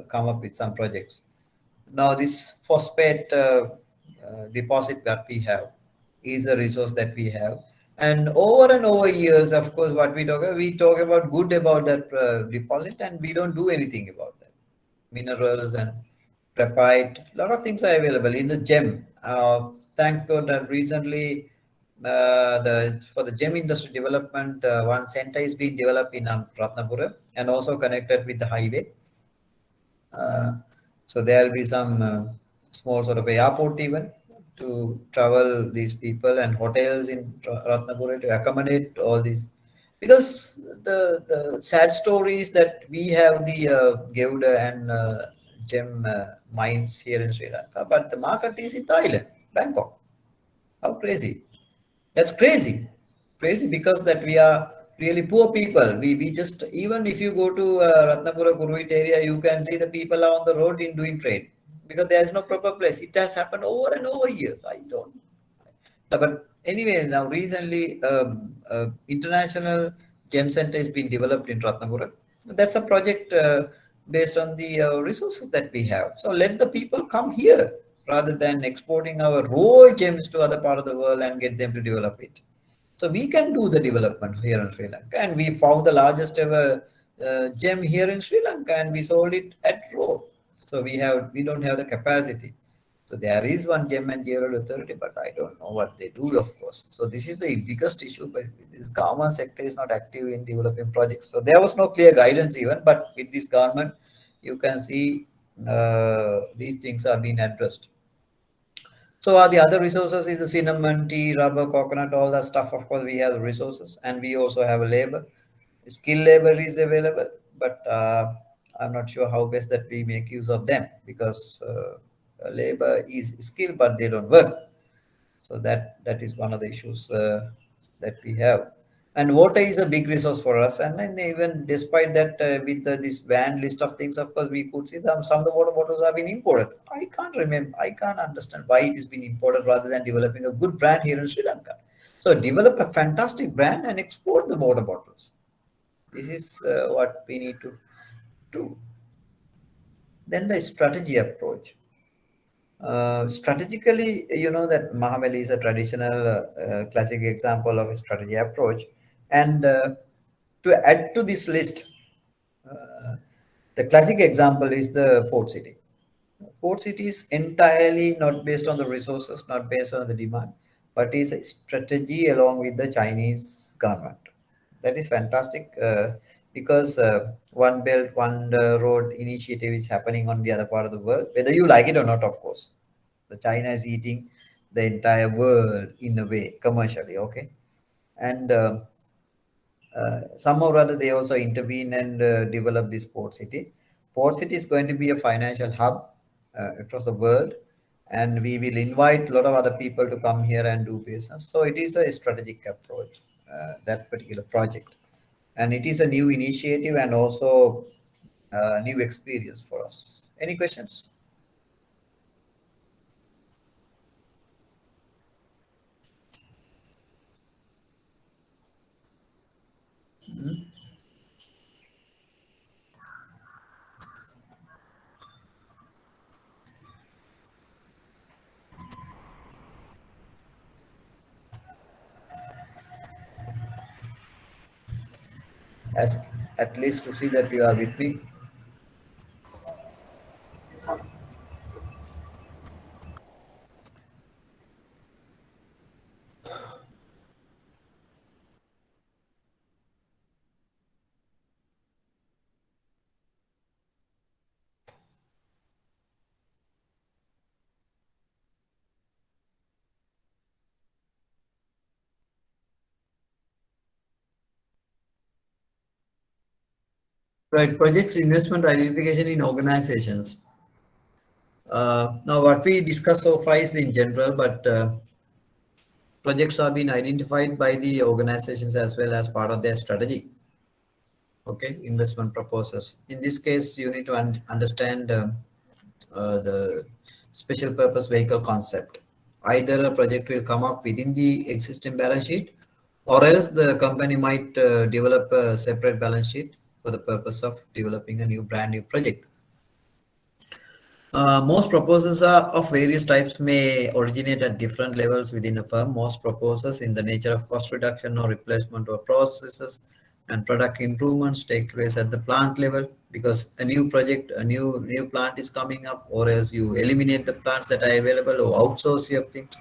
come up with some projects. Now this phosphate deposit that we have is a resource that we have. And over years, of course, what we talk about good about that deposit, and we don't do anything about that. Minerals and graphite, a lot of things are available in the gem. Thanks God that recently the for the gem industry development, one center is being developed in Ratnapura and also connected with the highway. Uh, so there will be some small sort of airport even to travel these people, and hotels in Ratnapura to accommodate all these. Because the sad story is that we have the Gouda and gem mines here in Sri Lanka, but the market is in Thailand. Bangkok. How crazy. That's crazy. Crazy because that we are really poor people. We just, even if you go to Ratnapura, Kuruit area, you can see the people are on the road in doing trade because there is no proper place. It has happened over and over years. I don't. But anyway, now recently, international gem center has been developed in Ratnapura. That's a project based on the resources that we have. So let the people come here rather than exporting our raw gems to other part of the world and get them to develop it. So we can do the development here in Sri Lanka, and we found the largest ever gem here in Sri Lanka, and we sold it at raw. So we don't have the capacity. So there is one gem and jewelry authority, but I don't know what they do, of course. So this is the biggest issue. But this government sector is not active in developing projects. So there was no clear guidance even. But with this government, you can see these things are being addressed. So the other resources is the cinnamon, tea, rubber, coconut, all that stuff. Of course, we have the resources, and we also have a labor. Skilled labor is available, but I'm not sure how best that we make use of them because labor is skilled, but they don't work. So that is one of the issues that we have. And water is a big resource for us. And then even despite that, with this banned list of things, of course, we could see some of the water bottles have been imported. I can't remember. I can't understand why it is being imported rather than developing a good brand here in Sri Lanka. So develop a fantastic brand and export the water bottles. This is what we need to do. Then the strategy approach. Strategically, you know that Mahabali is a traditional classic example of a strategy approach. And to add to this list, the classic example is the port city. Port city is entirely not based on the resources, not based on the demand, but is a strategy along with the Chinese government. That is fantastic because one belt, one road initiative is happening on the other part of the world, whether you like it or not, of course. The China is eating the entire world in a way commercially, okay? And somehow or other they also intervene and develop this port city. Port city is going to be a financial hub across the world, and we will invite a lot of other people to come here and do business. So it is a strategic approach, that particular project, and it is a new initiative and also a new experience for us. Any questions? As at least to see that you are with me. Right, projects investment identification in organizations. Now, what we discussed so far is in general, but projects are being identified by the organizations as well as part of their strategy. Okay, investment proposals. In this case, you need to understand the special purpose vehicle concept. Either a project will come up within the existing balance sheet, or else the company might develop a separate balance sheet for the purpose of developing a brand new project. Most proposals are of various types may originate at different levels within a firm. Most proposals in the nature of cost reduction or replacement of processes and product improvements take place at the plant level because a new project, a new plant is coming up, or else you eliminate the plants that are available or outsource your things.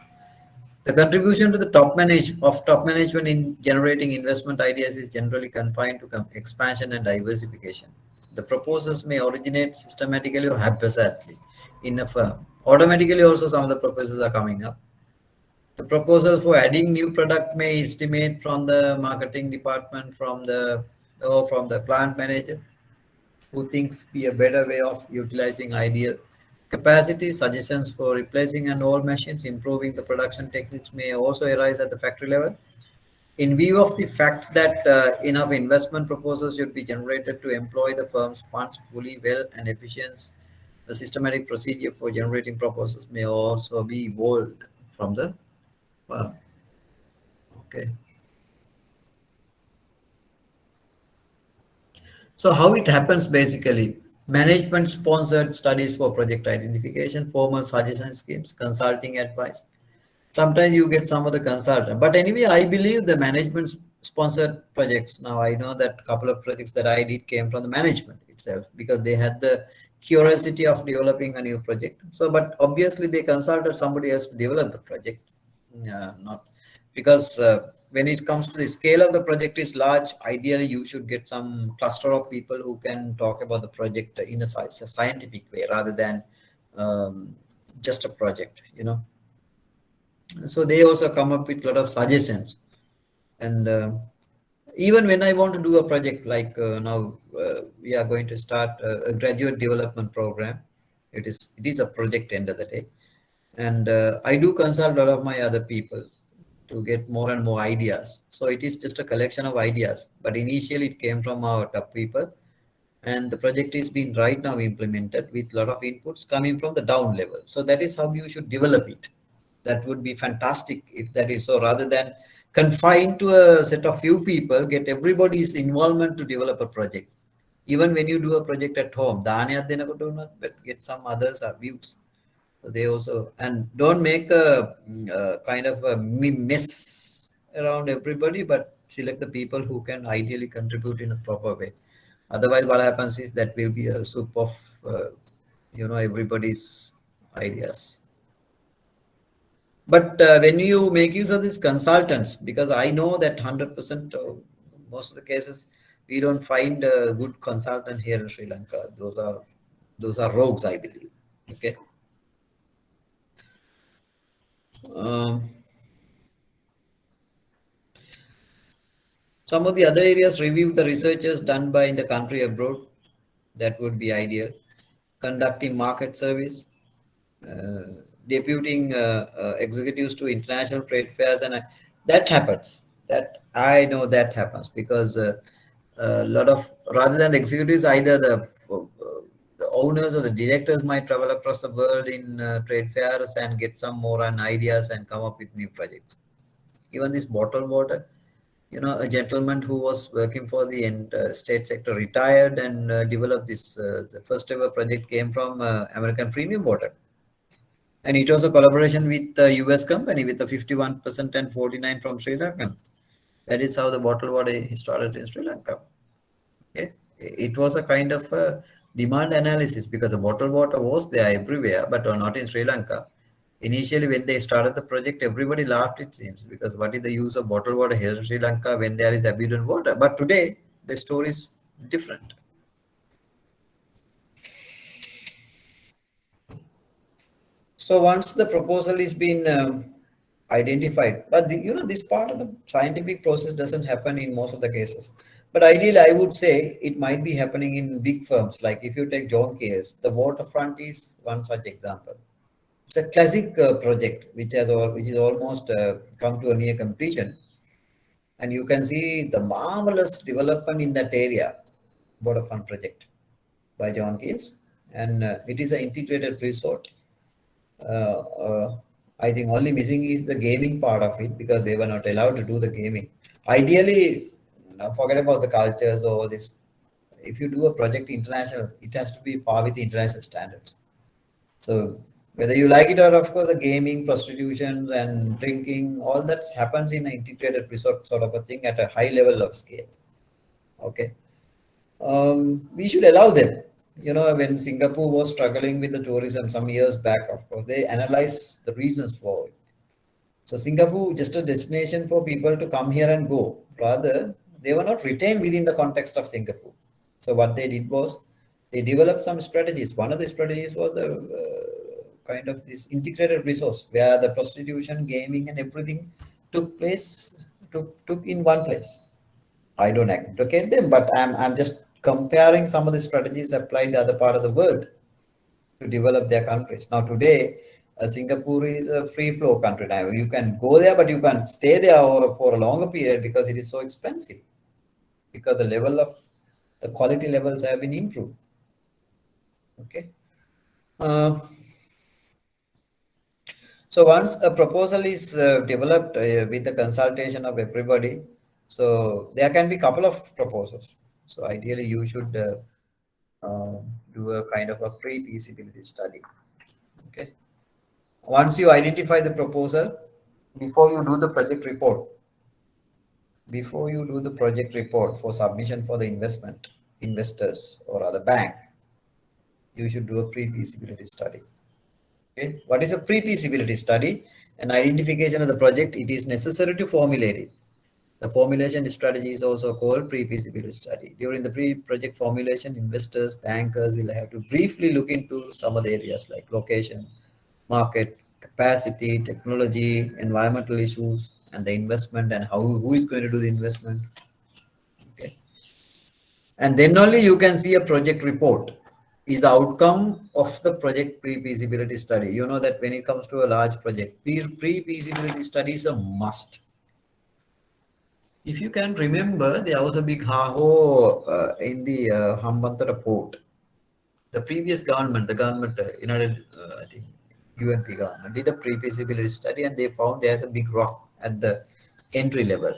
The contribution to the top management in generating investment ideas is generally confined to expansion and diversification. The proposals may originate systematically or haphazardly in a firm. Automatically also some of the proposals are coming up. The proposal for adding new product may estimate from the marketing department, from the plant manager, who thinks be a better way of utilizing idea capacity. Suggestions for replacing an old machines, improving the production techniques may also arise at the factory level. In view of the fact that enough investment proposals should be generated to employ the firm's funds fully, well, and efficient, the systematic procedure for generating proposals may also be evolved from the firm. Okay. So how it happens basically, management sponsored studies for project identification, formal suggestion schemes, consulting advice. Sometimes you get some of the consultant, but anyway, I believe the management sponsored projects. Now I know that a couple of projects that I did came from the management itself because they had the curiosity of developing a new project. So, but obviously they consulted somebody else to develop the project. Not because when it comes to the scale of the project is large, ideally you should get some cluster of people who can talk about the project in a scientific way rather than just a project, you know. So they also come up with a lot of suggestions. And even when I want to do a project like now we are going to start a graduate development program. It is a project end of the day. And I do consult a lot of my other people to get more and more ideas. So it is just a collection of ideas. But initially it came from our top people. And the project is being right now implemented with a lot of inputs coming from the down level. So that is how you should develop it. That would be fantastic if that is so, rather than confined to a set of few people, get everybody's involvement to develop a project. Even when you do a project at home, but get some others views. So they also, and don't make a kind of a mess around everybody, but select the people who can ideally contribute in a proper way. Otherwise, what happens is that will be a soup of everybody's ideas. But when you make use of these consultants, because I know that 100% most of the cases we don't find a good consultant here in Sri Lanka. Those are rogues, I believe. Okay. Um, some of the other areas, review the researchers done by in the country abroad. That would be ideal. Conducting market surveys, deputing executives to international trade fairs, and that happens. That I know that happens because a lot of, rather than the executives, either the owners or the directors might travel across the world in trade fairs and get some more and ideas and come up with new projects. Even this bottled water, a gentleman who was working for the state sector retired and developed this. The first ever project came from American Premium Water. And it was a collaboration with the US company with the 51% and 49 from Sri Lanka. That is how the bottled water started in Sri Lanka. Okay. It was a kind of a demand analysis because the bottled water was there everywhere, but not in Sri Lanka. Initially, when they started the project, everybody laughed, it seems, because what is the use of bottled water here in Sri Lanka when there is abundant water? But today, the story is different. So once the proposal is been identified, but this part of the scientific process doesn't happen in most of the cases. But ideally, I would say it might be happening in big firms. Like if you take John case, the waterfront is one such example. It's a classic project which is almost come to a near completion, and you can see the marvelous development in that area, waterfront project by John Keys, and it is an integrated resort. Uh, I think only missing is the gaming part of it because they were not allowed to do the gaming. Ideally, forget about the cultures or this. If you do a project international, it has to be par with the international standards. So whether you like it or, of course, the gaming, prostitution, and drinking, all that happens in an integrated resort sort of a thing at a high level of scale. Okay. We should allow them. When Singapore was struggling with the tourism some years back, of course, they analyzed the reasons for it. So Singapore just a destination for people to come here and go. Rather, they were not retained within the context of Singapore. So what they did was they developed some strategies. One of the strategies was the kind of this integrated resource where the prostitution, gaming, and everything took in one place. I don't advocate them, but I'm just comparing some of the strategies applied to other part of the world. to develop their countries. Now today, Singapore is a free flow country. Now you can go there, but you can't stay there for a longer period because it is so expensive. Because the quality levels have been improved. Okay. Uh, so once a proposal is developed with the consultation of everybody, so there can be a couple of proposals. So ideally, you should do a kind of a pre-feasibility study. Okay. Once you identify the proposal, before you do the project report, for submission for the investors or other bank, you should do a pre-feasibility study. Okay. What is a pre-feasibility study? An identification of the project. It is necessary to formulate it. The formulation strategy is also called pre-feasibility study. During the pre-project formulation, investors, bankers will have to briefly look into some of the areas like location, market, capacity, technology, environmental issues, and the investment and who is going to do the investment. Okay. And then only you can see a project report is the outcome of the project pre-feasibility study. You know that when it comes to a large project, pre-feasibility study is a must. If you can remember, there was a big ha-ho in the Hambantara port. The previous government, United, I think, UNP government, did a pre-feasibility study and they found there's a big rock at the entry level.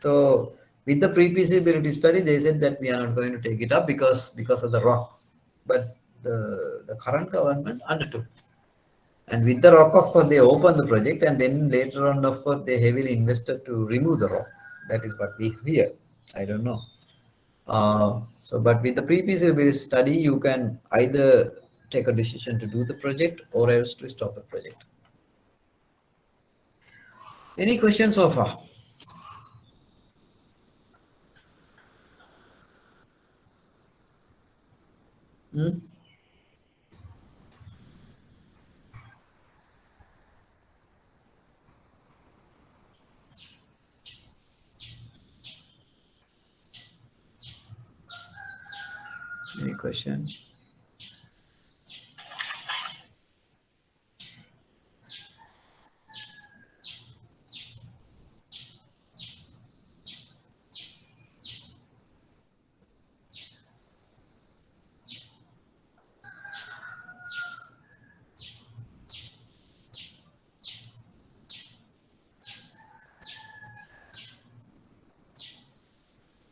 So with the pre-feasibility study, they said that we are not going to take it up because of the rock. But the current government undertook. And with the rock, of course, they opened the project and then later on, of course, they heavily invested to remove the rock. That is what we hear. I don't know. But with the pre-feasibility study, you can either take a decision to do the project or else to stop the project. Any questions so far? Hmm? Any question?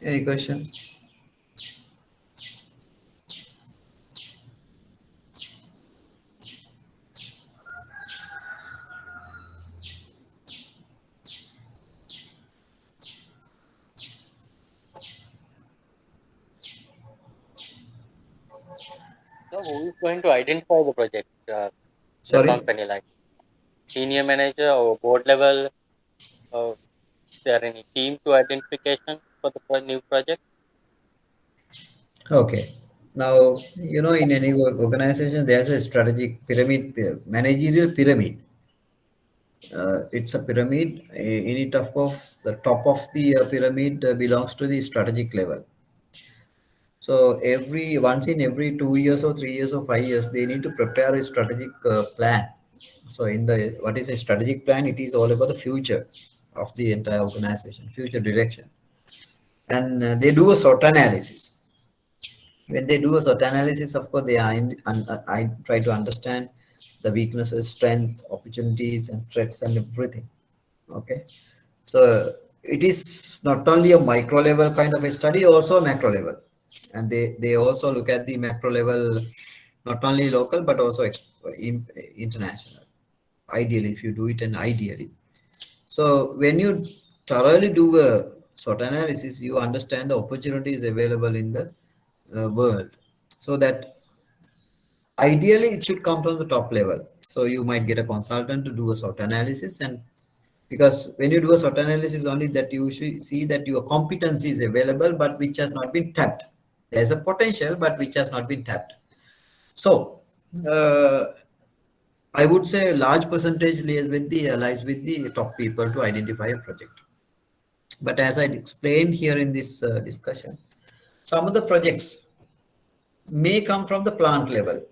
Any questions? So who is going to identify the project? The Sorry? company, like senior manager or board level? Is there any team to identification for the new project? Okay. Now, in any organization, there's a strategic pyramid, managerial pyramid. It's a pyramid. In it, of course, the top of the pyramid belongs to the strategic level. So once in every 2 years or 3 years or 5 years, they need to prepare a strategic plan. So what is a strategic plan? It is all about the future of the entire organization, future direction. And they do a SWOT analysis. When they do a SWOT analysis, of course, I try to understand the weaknesses, strength, opportunities, and threats and everything. Okay. So it is not only a micro level kind of a study, also a macro level. And they also look at the macro level, not only local, but also international. Ideally, if you do it, and ideally. So when you thoroughly do a SWOT analysis, you understand the opportunities available in the world. So that ideally it should come from the top level. So you might get a consultant to do a SWOT analysis, and because when you do a SWOT analysis, only that you should see that your competence is available, but which has not been tapped. There's a potential, but which has not been tapped. So I would say a large percentage lies with the top people to identify a project. But as I explained here in this discussion, some of the projects may come from the plant level.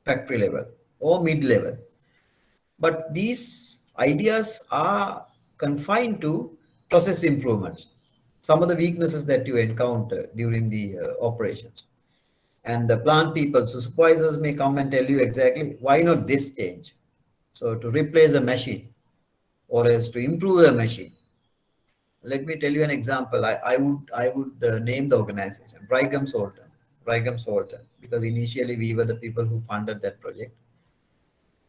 factory level or mid level. But these ideas are confined to process improvements, some of the weaknesses that you encounter during the operations. And the plant people, so supervisors may come and tell you exactly why not this change. So to replace a machine or else to improve the machine. Let me tell you an example. I would name the organization Brigam Sultan, because initially we were the people who funded that project.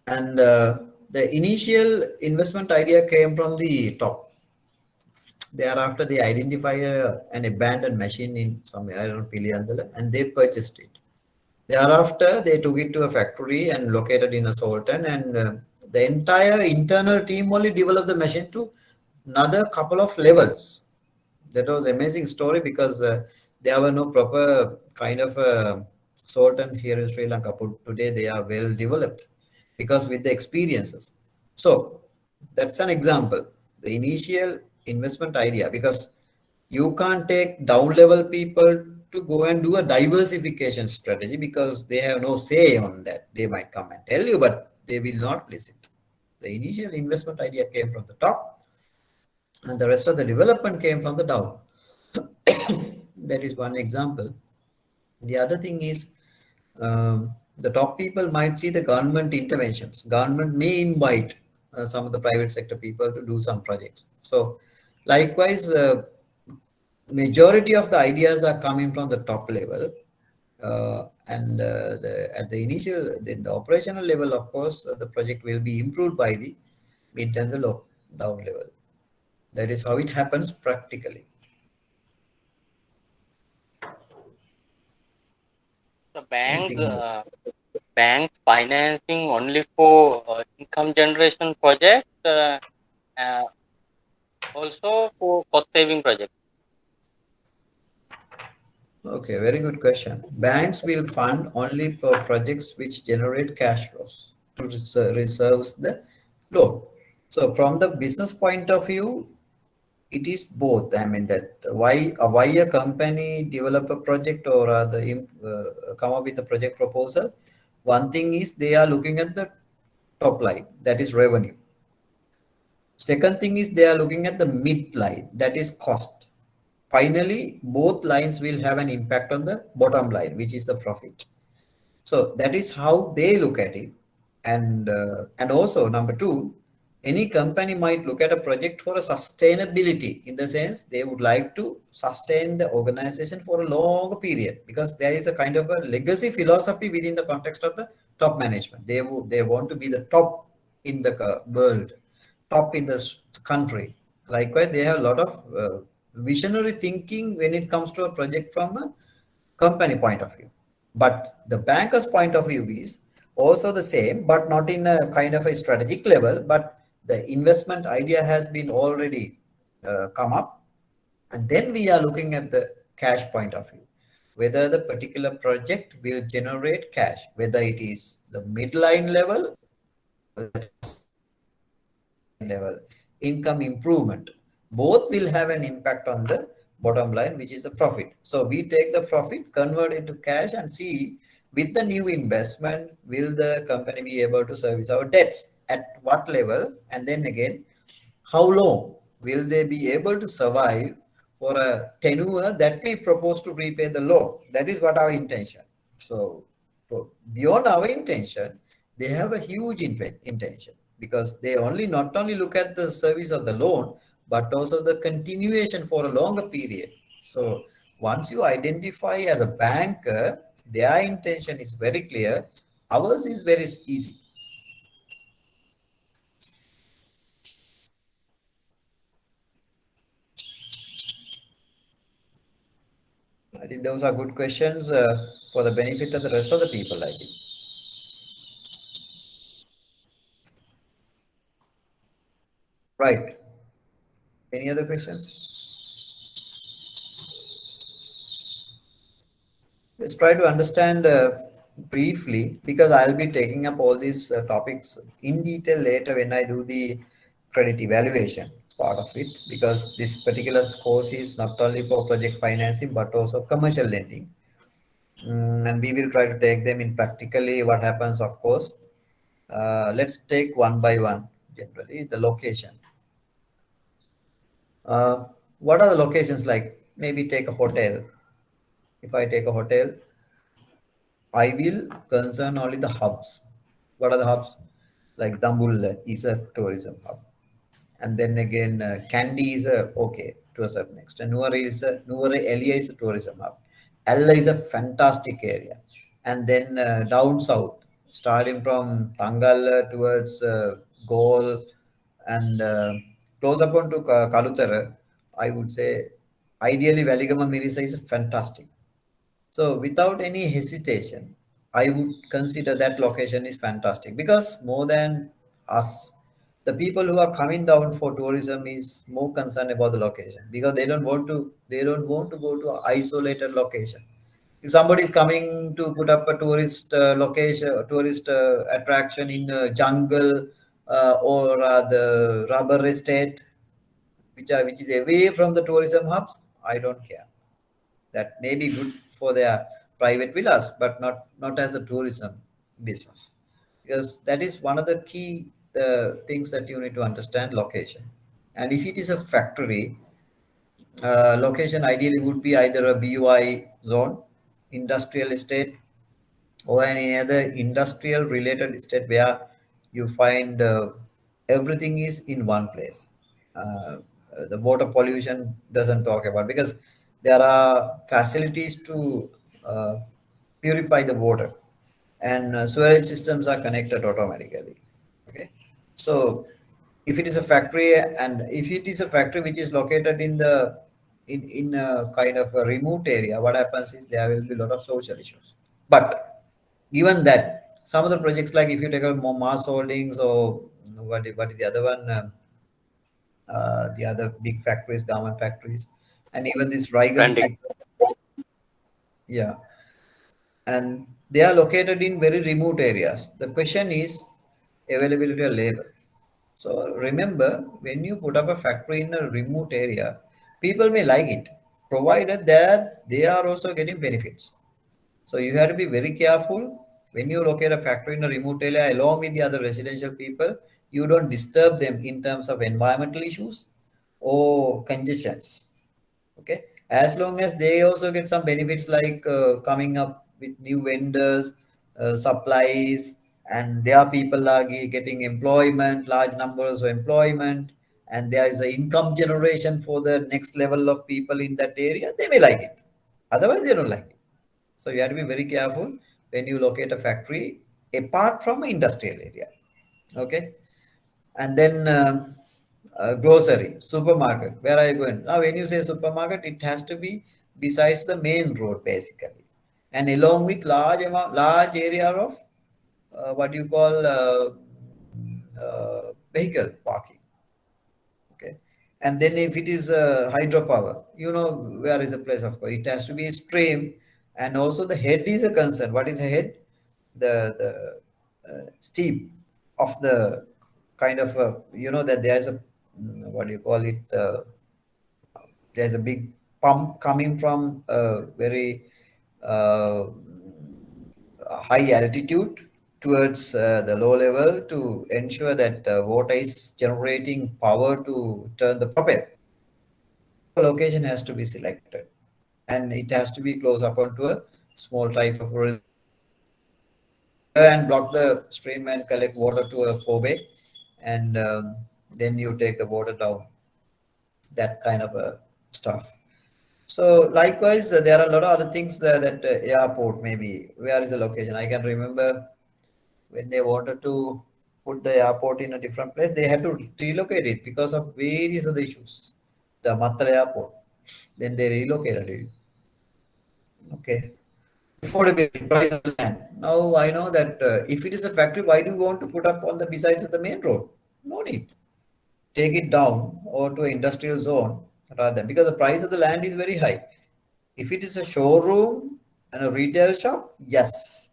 And the initial investment idea came from the top. Thereafter, they identify an abandoned machine in somewhere, I don't know, Piliandala, and they purchased it. Thereafter, they took it to a factory and located in a Sultan, and the entire internal team only developed the machine to another couple of levels. That was amazing story because there were no proper kind of Sultans here in Sri Lanka. But today they are well developed because with the experiences. So that's an example. The initial investment idea, because you can't take down level people to go and do a diversification strategy because they have no say on that. They might come and tell you, but they will not listen. The initial investment idea came from the top, and the rest of the development came from the down. That is one example. The other thing is, the top people might see the government interventions. Government may invite some of the private sector people to do some projects. So likewise, majority of the ideas are coming from the top level. At the initial, then the operational level, of course, the project will be improved by the mid and the low down level. That is how it happens practically. The Anything more? banks financing only for income generation projects, also for cost saving projects. Okay, very good question. Banks will fund only for projects which generate cash flows to reserve the loan. So from the business point of view, it is both. I mean that why a company develop a project or come up with a project proposal. One thing is they are looking at the top line, that is revenue. Second thing is they are looking at the mid line, that is cost. Finally, both lines will have an impact on the bottom line, which is the profit. So that is how they look at it. And also number two, any company might look at a project for a sustainability, in the sense they would like to sustain the organization for a long period, because there is a kind of a legacy philosophy within the context of the top management. They want to be the top in the world, top in the country. Likewise, they have a lot of visionary thinking when it comes to a project from a company point of view. But the banker's point of view is also the same, but not in a kind of a strategic level, but the investment idea has been already come up. And then we are looking at the cash point of view, whether the particular project will generate cash, whether it is the midline level, level, income improvement, both will have an impact on the bottom line, which is the profit. So we take the profit, convert into cash, and see with the new investment, will the company be able to service our debts at what level, and then again, how long will they be able to survive for a tenure that we propose to repay the loan. That is what our intention. So beyond our intention, they have a huge intention, because they not only look at the service of the loan, but also the continuation for a longer period. So once you identify as a banker, their intention is very clear. Ours is very easy. I think those are good questions for the benefit of the rest of the people, I think. Right. Any other questions? Let's try to understand briefly, because I'll be taking up all these topics in detail later when I do the credit evaluation part of it, because this particular course is not only for project financing but also commercial lending. And we will try to take them in practically what happens, of course. Let's take one by one, generally, the location. What are the locations like? Maybe take a hotel. If I take a hotel, I will concern only the hubs. What are the hubs? Like Dambulla is a tourism hub. And then again, Kandy is a, okay to a certain extent. Nuwara Elia is a tourism hub. Ella is a fantastic area. And then down south, starting from Tangala towards Gol and close up onto Kalutara, I would say ideally Valigama Mirisa is fantastic. So without any hesitation, I would consider that location is fantastic because more than us, the people who are coming down for tourism is more concerned about the location because they don't want to go to an isolated location. If somebody is coming to put up a tourist location, tourist attraction in a jungle or the rubber estate, which is away from the tourism hubs, I don't care. That may be good for their private villas, but not as a tourism business, because that is one of the key things that you need to understand location. And if it is a factory, location ideally would be either a BUI zone, industrial estate, or any other industrial related estate where you find everything is in one place. The water pollution doesn't talk about because there are facilities to uh, purify the water, and sewage systems are connected automatically. Okay, so if it is a factory, and if it is a factory which is located in a kind of a remote area, what happens is there will be a lot of social issues. But given that some of the projects, like if you take a more mass holdings or what is the other one, the other big factories, garment factories, and even this Raigan Branding. factory, yeah, and they are located in very remote areas. The question is availability of labor. So remember, when you put up a factory in a remote area, people may like it, provided that they are also getting benefits. So you have to be very careful when you locate a factory in a remote area along with the other residential people. You don't disturb them in terms of environmental issues or congestions. Okay, as long as they also get some benefits like coming up with new vendors, supplies, and their people are getting employment, large numbers of employment, and there is a income generation for the next level of people in that area, they may like it. Otherwise, they don't like it. So you have to be very careful when you locate a factory apart from an industrial area. Okay. And then grocery, supermarket. Where are you going? Now, when you say supermarket, it has to be besides the main road, basically, and along with large area of what you call vehicle parking. Okay. And then if it is hydropower, you know where is the place of course. It has to be a stream, and also the head is a concern. What is a head? The steam of the kind of that there's a what do you call it? There's a big pump coming from a very uh, high altitude towards the low level to ensure that water is generating power to turn the propeller. Location has to be selected, and it has to be close up onto a small type of and block the stream and collect water to a forebay, and then you take the water down, that kind of stuff. So likewise, there are a lot of other things that airport, maybe where is the location? I can remember when they wanted to put the airport in a different place, they had to relocate it because of various other issues. The Mattala airport, then they relocated it. Okay. Affordability, price of land. Now I know that if it is a factory, why do you want to put up on the besides of the main road? No need. Take it down or to an industrial zone rather than, because the price of the land is very high. If it is a showroom and a retail shop, yes,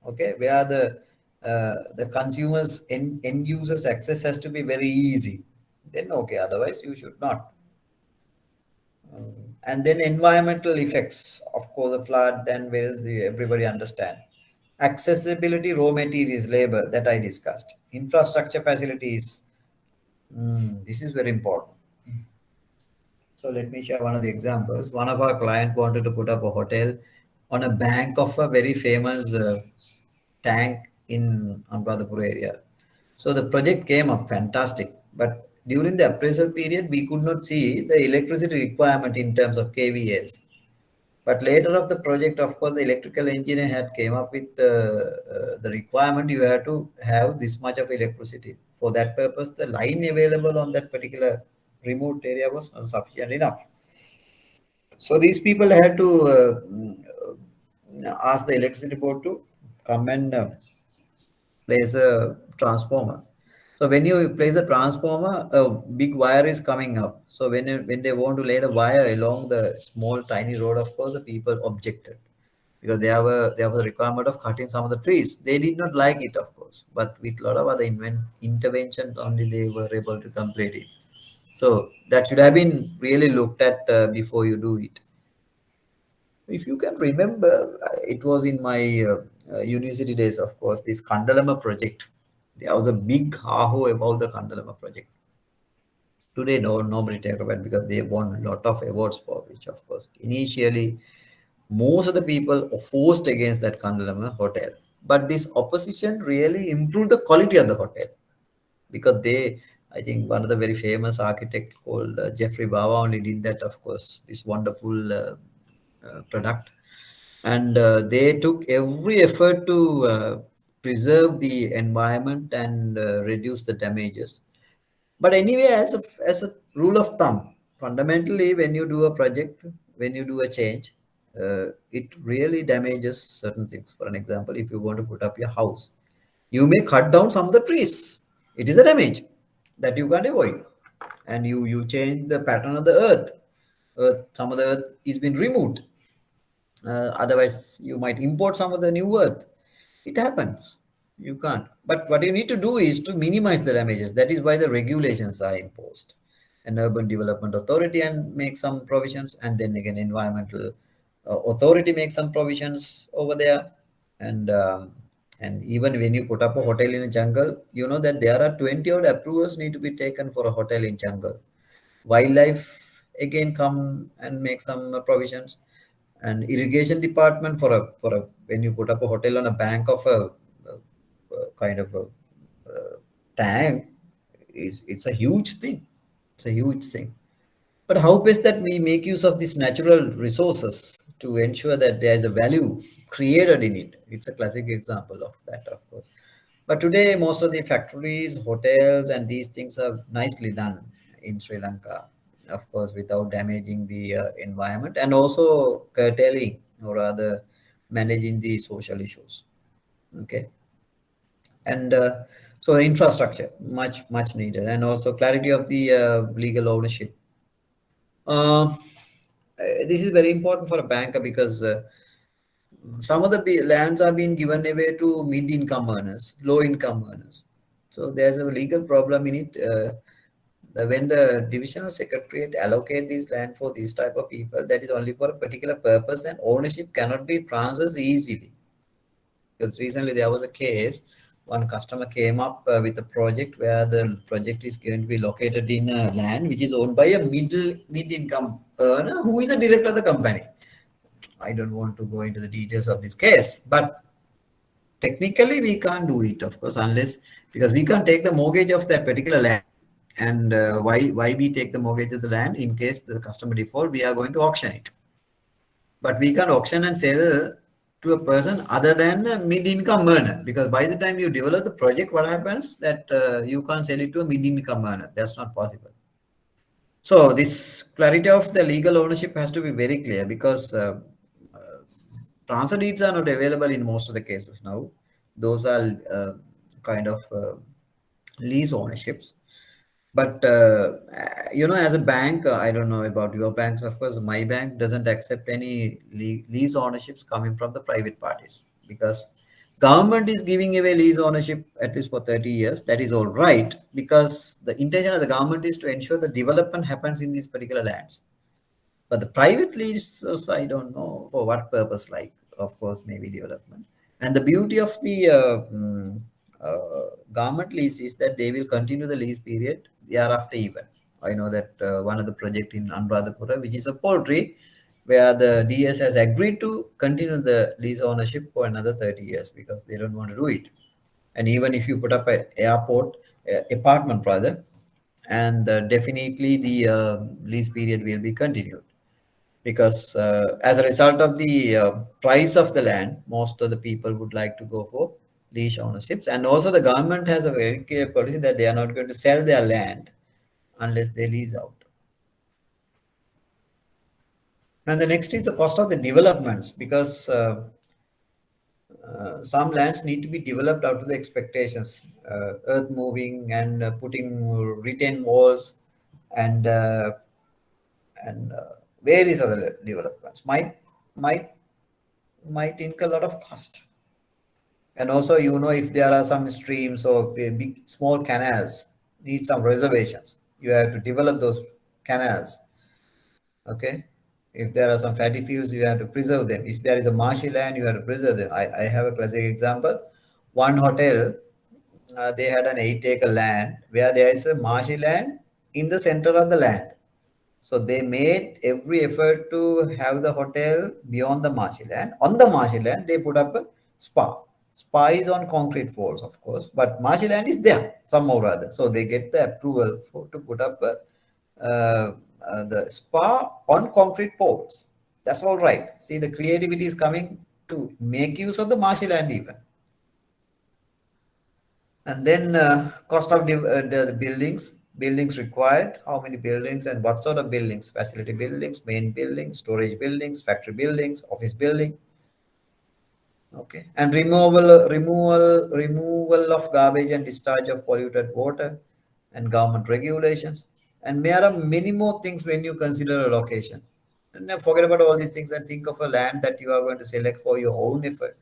okay, where the consumers end users access has to be very easy, then okay. Otherwise, you should not. And then environmental effects of course, a flood, and where is the everybody understand. Accessibility, raw materials, labor that I discussed. Infrastructure facilities. This is very important. So let me share one of the examples. One of our client wanted to put up a hotel on a bank of a very famous tank in Anuradhapur area. So the project came up fantastic, but during the appraisal period, we could not see the electricity requirement in terms of kVAs. But later of the project, of course, the electrical engineer had came up with the requirement you have to have this much of electricity. For that purpose, the line available on that particular remote area was not sufficient enough. So these people had to ask the electricity board to come and place a transformer. So when you place a transformer, a big wire is coming up. So when they want to lay the wire along the small tiny road, of course, the people objected because they have a requirement of cutting some of the trees. They did not like it, of course, but with a lot of other interventions, only they were able to complete it. So that should have been really looked at before you do it. If you can remember, it was in my university days, of course, this Kandalama project. There was a big haho about the Kandalama project. Today, nobody talk about it because they won a lot of awards for which, of course, initially most of the people opposed against that Kandalama hotel. But this opposition really improved the quality of the hotel because I think one of the very famous architect called Jeffrey Bawa only did that, of course, this wonderful product. And they took every effort to preserve the environment and reduce the damages. But anyway, as a rule of thumb, fundamentally, when you do a project, when you do a change, it really damages certain things. For an example, if you want to put up your house, you may cut down some of the trees. It is a damage that you can't avoid. And you change the pattern of the earth. Some of the earth is been removed. Otherwise, you might import some of the new earth. It happens. You can't. But what you need to do is to minimize the damages. That is why the regulations are imposed. An urban development authority and make some provisions, and then again environmental authority makes some provisions over there. And even when you put up a hotel in a jungle, you know that there are 20 odd approvals need to be taken for a hotel in jungle. Wildlife again come and make some provisions, and irrigation department for a when you put up a hotel on a bank of a kind of a tank, it's a huge thing. It's a huge thing. But how best that we make use of these natural resources to ensure that there is a value created in it? It's a classic example of that, of course. But today, most of the factories, hotels, and these things are nicely done in Sri Lanka, of course, without damaging the environment and also curtailing or rather managing the social issues. Okay. And so infrastructure, much needed, and also clarity of the legal ownership. This is very important for a banker because some of the lands are being given away to mid-income earners, low-income earners. So there's a legal problem in it. When the divisional secretariat allocate these land for these type of people, that is only for a particular purpose, and ownership cannot be transferred easily. Because recently there was a case, one customer came up with a project where the project is going to be located in a land which is owned by a mid-income earner who is the director of the company. I don't want to go into the details of this case, but technically we can't do it, of course, unless because we can't take the mortgage of that particular land. And why we take the mortgage of the land? In case the customer default, we are going to auction it. But we can't auction and sell to a person other than a mid-income earner, because by the time you develop the project, what happens that you can't sell it to a mid-income earner. That's not possible. So this clarity of the legal ownership has to be very clear, because transfer deeds are not available in most of the cases now. Those are kind of lease ownerships. But as a bank, I don't know about your banks. Of course, my bank doesn't accept any lease ownerships coming from the private parties, because government is giving away lease ownership at least for 30 years. That is all right, because the intention of the government is to ensure the development happens in these particular lands. But the private leases, I don't know for what purpose, like, of course, maybe development. And the beauty of the government lease is that they will continue the lease period thereafter even. I know that one of the project in Anuradhapura, which is a poultry, where the DS has agreed to continue the lease ownership for another 30 years because they don't want to do it. And even if you put up an airport, apartment rather, and definitely the lease period will be continued because as a result of the price of the land, most of the people would like to go for lease ownerships. And also the government has a very clear policy that they are not going to sell their land unless they lease out. And the next is the cost of the developments, because some lands need to be developed out to the expectations, earth moving and putting retaining walls and various other developments might might incur a lot of cost. And also, if there are some streams or big small canals need some reservations, you have to develop those canals. Okay. If there are some fatty fields, you have to preserve them. If there is a marshy land, you have to preserve them. I have a classic example. One hotel, they had an 8-acre land where there is a marshy land in the center of the land. So they made every effort to have the hotel beyond the marshy land. On the marshy land, they put up a spa. Spa is on concrete floors, of course, but marshy land is there somehow or other. So they get the approval to put up the spa on concrete poles. That's all right. See, the creativity is coming to make use of the marshy land even. And then cost of the buildings required, how many buildings and what sort of buildings, facility buildings, main buildings, storage buildings, factory buildings, office building. Okay. And removal of garbage and discharge of polluted water and government regulations. And there are many more things when you consider a location. And now forget about all these things and think of a land that you are going to select for your own effort.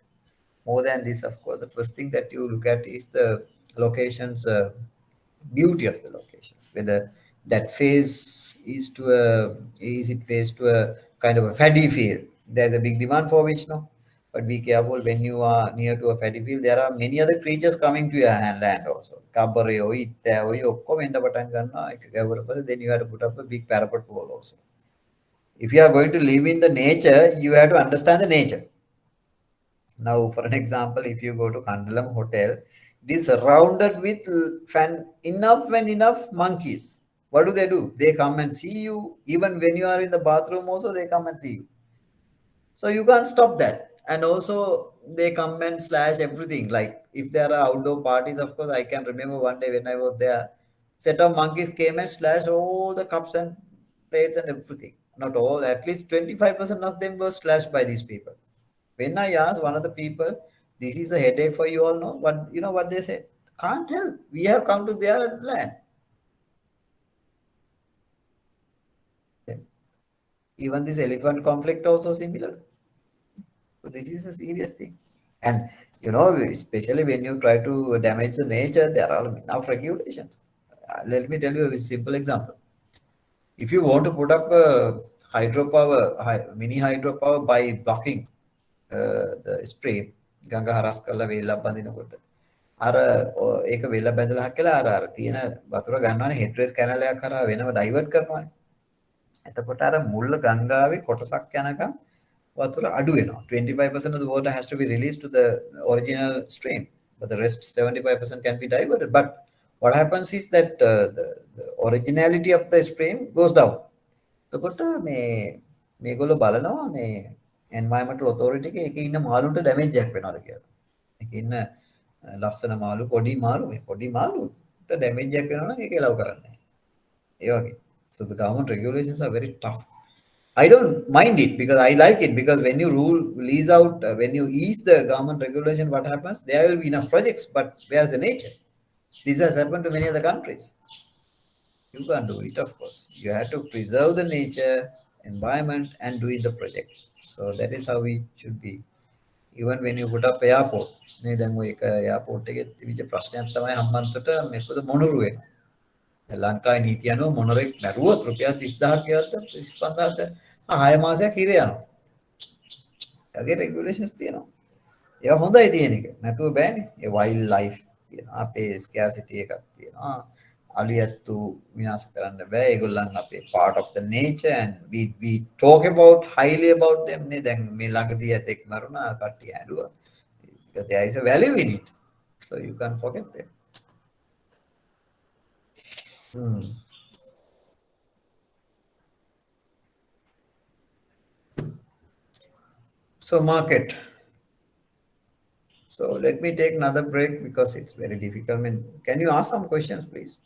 More than this, of course, the first thing that you look at is the locations, beauty of the locations. Whether that phase is it phase to a kind of a fatty field. There's a big demand for which no. But be careful when you are near to a fatty field. There are many other creatures coming to your land also. Kabare, then you have to put up a big parapet wall also. If you are going to live in the nature, you have to understand the nature. Now, for an example, if you go to Kandalam Hotel, it is surrounded with enough monkeys. What do? They come and see you. Even when you are in the bathroom also, they come and see you. So you can't stop that. And also, they come and slash everything. Like if there are outdoor parties, of course, I can remember one day when I was there, set of monkeys came and slashed all the cups and plates and everything. Not all, at least 25% of them were slashed by these people. When I asked one of the people, this is a headache for you all, no? What you know what they said? Can't help. We have come to their land. Even this elephant conflict also similar. So this is a serious thing. And especially when you try to damage the nature, there are enough regulations. Let me tell you a simple example. If you want to put up a mini hydropower by blocking the stream, Ganga haras කරලා වේලක් බඳිනකොට අර ඒක වෙල බැඳලා හක්කලා අර තියෙන වතුර ගන්නවනේ හෙඩ්රස් canal එකක් කරා වෙනම ඩයිවර්ට් කරනවානේ. එතකොට අර මුල්ල ගංගාවේ කොටසක් යනකම් වතුර අඩු වෙනවා. 25% of the water has to be released to the original stream, but the rest 75% can be diverted. But what happens is that the originality of the stream goes down. එතකොට මේගොල්ලෝ බලනවා මේ environmental authority එකේ ඉන්න මාළුන්ට damage එකක් වෙනවද කියලා. ඒකේ ඉන්න ලස්සන මාළු පොඩි මාළුට damage එකක් වෙනවා නම් ඒක allow කරන්නේ නැහැ. ඒ වගේ. So the government regulations are very tough. I don't mind it because I like it, because when you lease out, when you ease the government regulation, what happens? There will be enough projects, but where's the nature? This has happened to many other countries. You can't do it, of course. You have to preserve the nature, environment, and doing the project. So that is how it should be. Even when you put up airport, airport එකේ තිබිච්ච ප්‍රශ්නයක් තමයි හම්බන්තොට මේකද මොනරු වෙනවා. ලංකාවේ නීතිය අනුව මොනරෙක් මැරුවොත් රුපියල් 30000ක් ගෙවද්ද 35000ක් 6 මාසයක් හිර යනවා. ඒගේ රෙගුලේෂන්ස් තියෙනවා. ඒවා හොඳයි තියෙන එක. නැතුව බෑනේ. ඒ වයිල්ඩ් ලයිෆ් තියෙනවා. අපේ ස්කෑසිටි එකක් තියෙනවා. අලියත්තු විනාශ කරන්න බෑ. ඒගොල්ලන් අපේ part of the nature and we talk about highly about them නේ. දැන් මේ ළඟදී ඇතෙක් මරුණා කට්ටිය ඇඬුවා. Because there is a value in it. So you can't forget them. So market. So let me take another break because it's very difficult. I mean, can you ask some questions, please?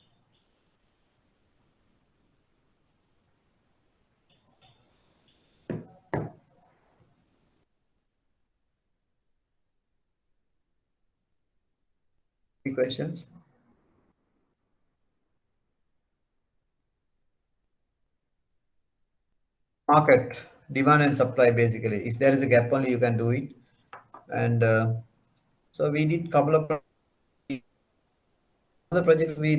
Any questions? Market, demand and supply basically. If there is a gap only, you can do it. And so we did couple of the projects we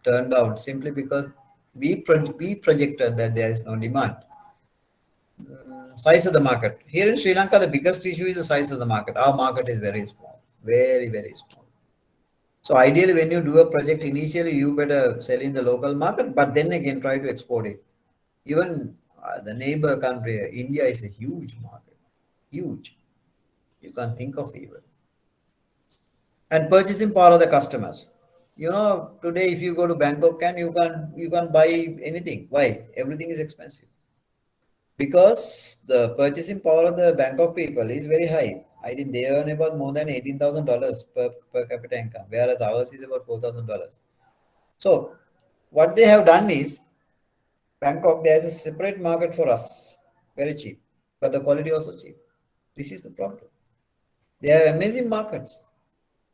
turned out simply because we projected that there is no demand. Size of the market. Here in Sri Lanka, the biggest issue is the size of the market. Our market is very small, very, very small. So ideally, when you do a project, initially you better sell in the local market, but then again try to export it. Even the neighbor country, India is a huge market, huge. You can't think of even. And purchasing power of the customers. You know, today if you go to Bangkok, you can't buy anything. Why? Everything is expensive. Because the purchasing power of the Bangkok people is very high. I think they earn about more than $18,000 per capita income, whereas ours is about $4,000. So what they have done is, Bangkok, there's a separate market for us, very cheap, but the quality also cheap. This is the problem. They have amazing markets.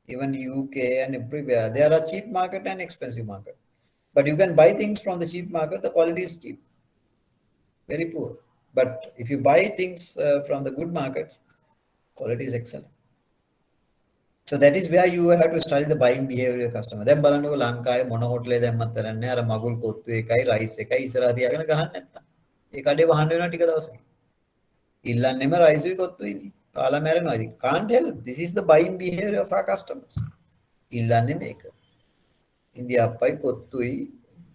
Even UK and everywhere, there are cheap market and expensive market. But you can buy things from the cheap market, the quality is cheap, very poor. But if you buy things from the good markets, quality is excellent. So that is where you have to study the buying behavior of customer. දැන් බලන්නකො ලංකාවේ මොන හොටලේ දැම්මත් තරන්නේ අර මගුල් කොත්තු එකයි rice එකයි ඉස්සරහ තියාගෙන ගහන්න නැත්තම්. ඒ කඩේ වහන්න වෙනවා ටික දවසකින්. ඉල්ලන්නෙම රයිස් උයි කොත්තුයිනේ. කාලා මැරෙනවා. ඉතින් can't help. This is the buying behavior of our customers. ඉල්ලන්නේ මේක. ඉන්දියා අප්පයි කොත්තුයි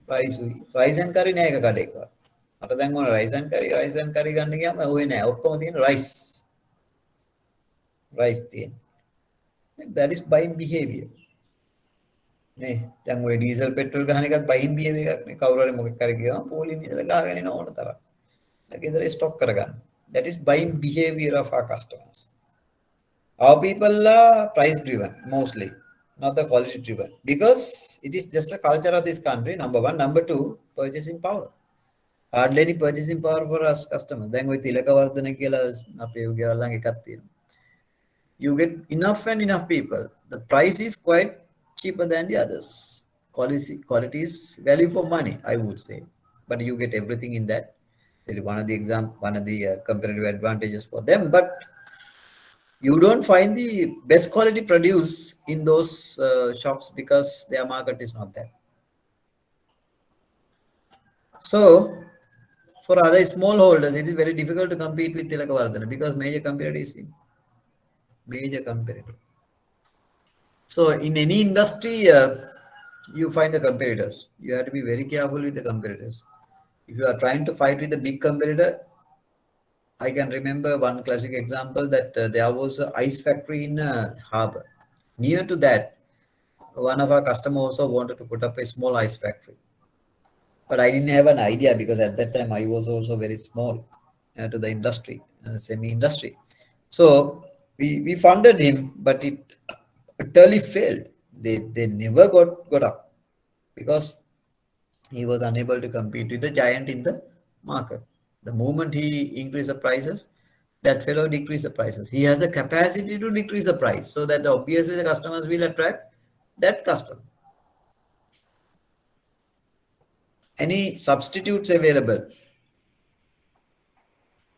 රයිස් උයි. රයිස් and curry නෑ එක කඩේක. මට දැන් ඕන රයිස් and curry ගන්න ගියාම ඔය නෑ. ඔක්කොම තියෙන රයිස්. රයිස් තියෙන. That is buying behavior. නේ දැන් ඔය ඩීසල් පෙට්‍රල් ගහන එකත් buying behavior එකක් නේ. කවුරු හරි මොකක් කරේ ගියාම පොලින් ඉඳලා ගහගෙන එන ඕන තරම්. ගෙදර ස්ටොක් කරගන්න. That is buying behavior of our customers. Our people are price driven mostly, not the quality driven, because it is just a culture of this country. Number one. Number two, purchasing power. Hardly any purchasing power for us customers. දැන් ඔය තිලකවර්ධන කියලා අපේ උගයාලන් එකක් තියෙනවා. You get enough and enough people. The price is quite cheaper than the others. Quality is value for money, I would say. But you get everything in that. That is one of the comparative advantages for them. But you don't find the best quality produce in those shops because their market is not there. So for other smallholders, it is very difficult to compete with Tilakavardhana because major competitor is him. Major competitor. So in any industry, you find the competitors. You have to be very careful with the competitors. If you are trying to fight with a big competitor, I can remember one classic example that there was an ice factory in harbor. Near to that, one of our customers also wanted to put up a small ice factory. But I didn't have an idea because at that time I was also very small to the industry, semi-industry. So we funded him, but it utterly failed. They never got up because he was unable to compete with the giant in the market. The moment he increased the prices, that fellow decreased the prices. He has the capacity to decrease the price so that obviously the customers will attract that customer. Any substitutes available?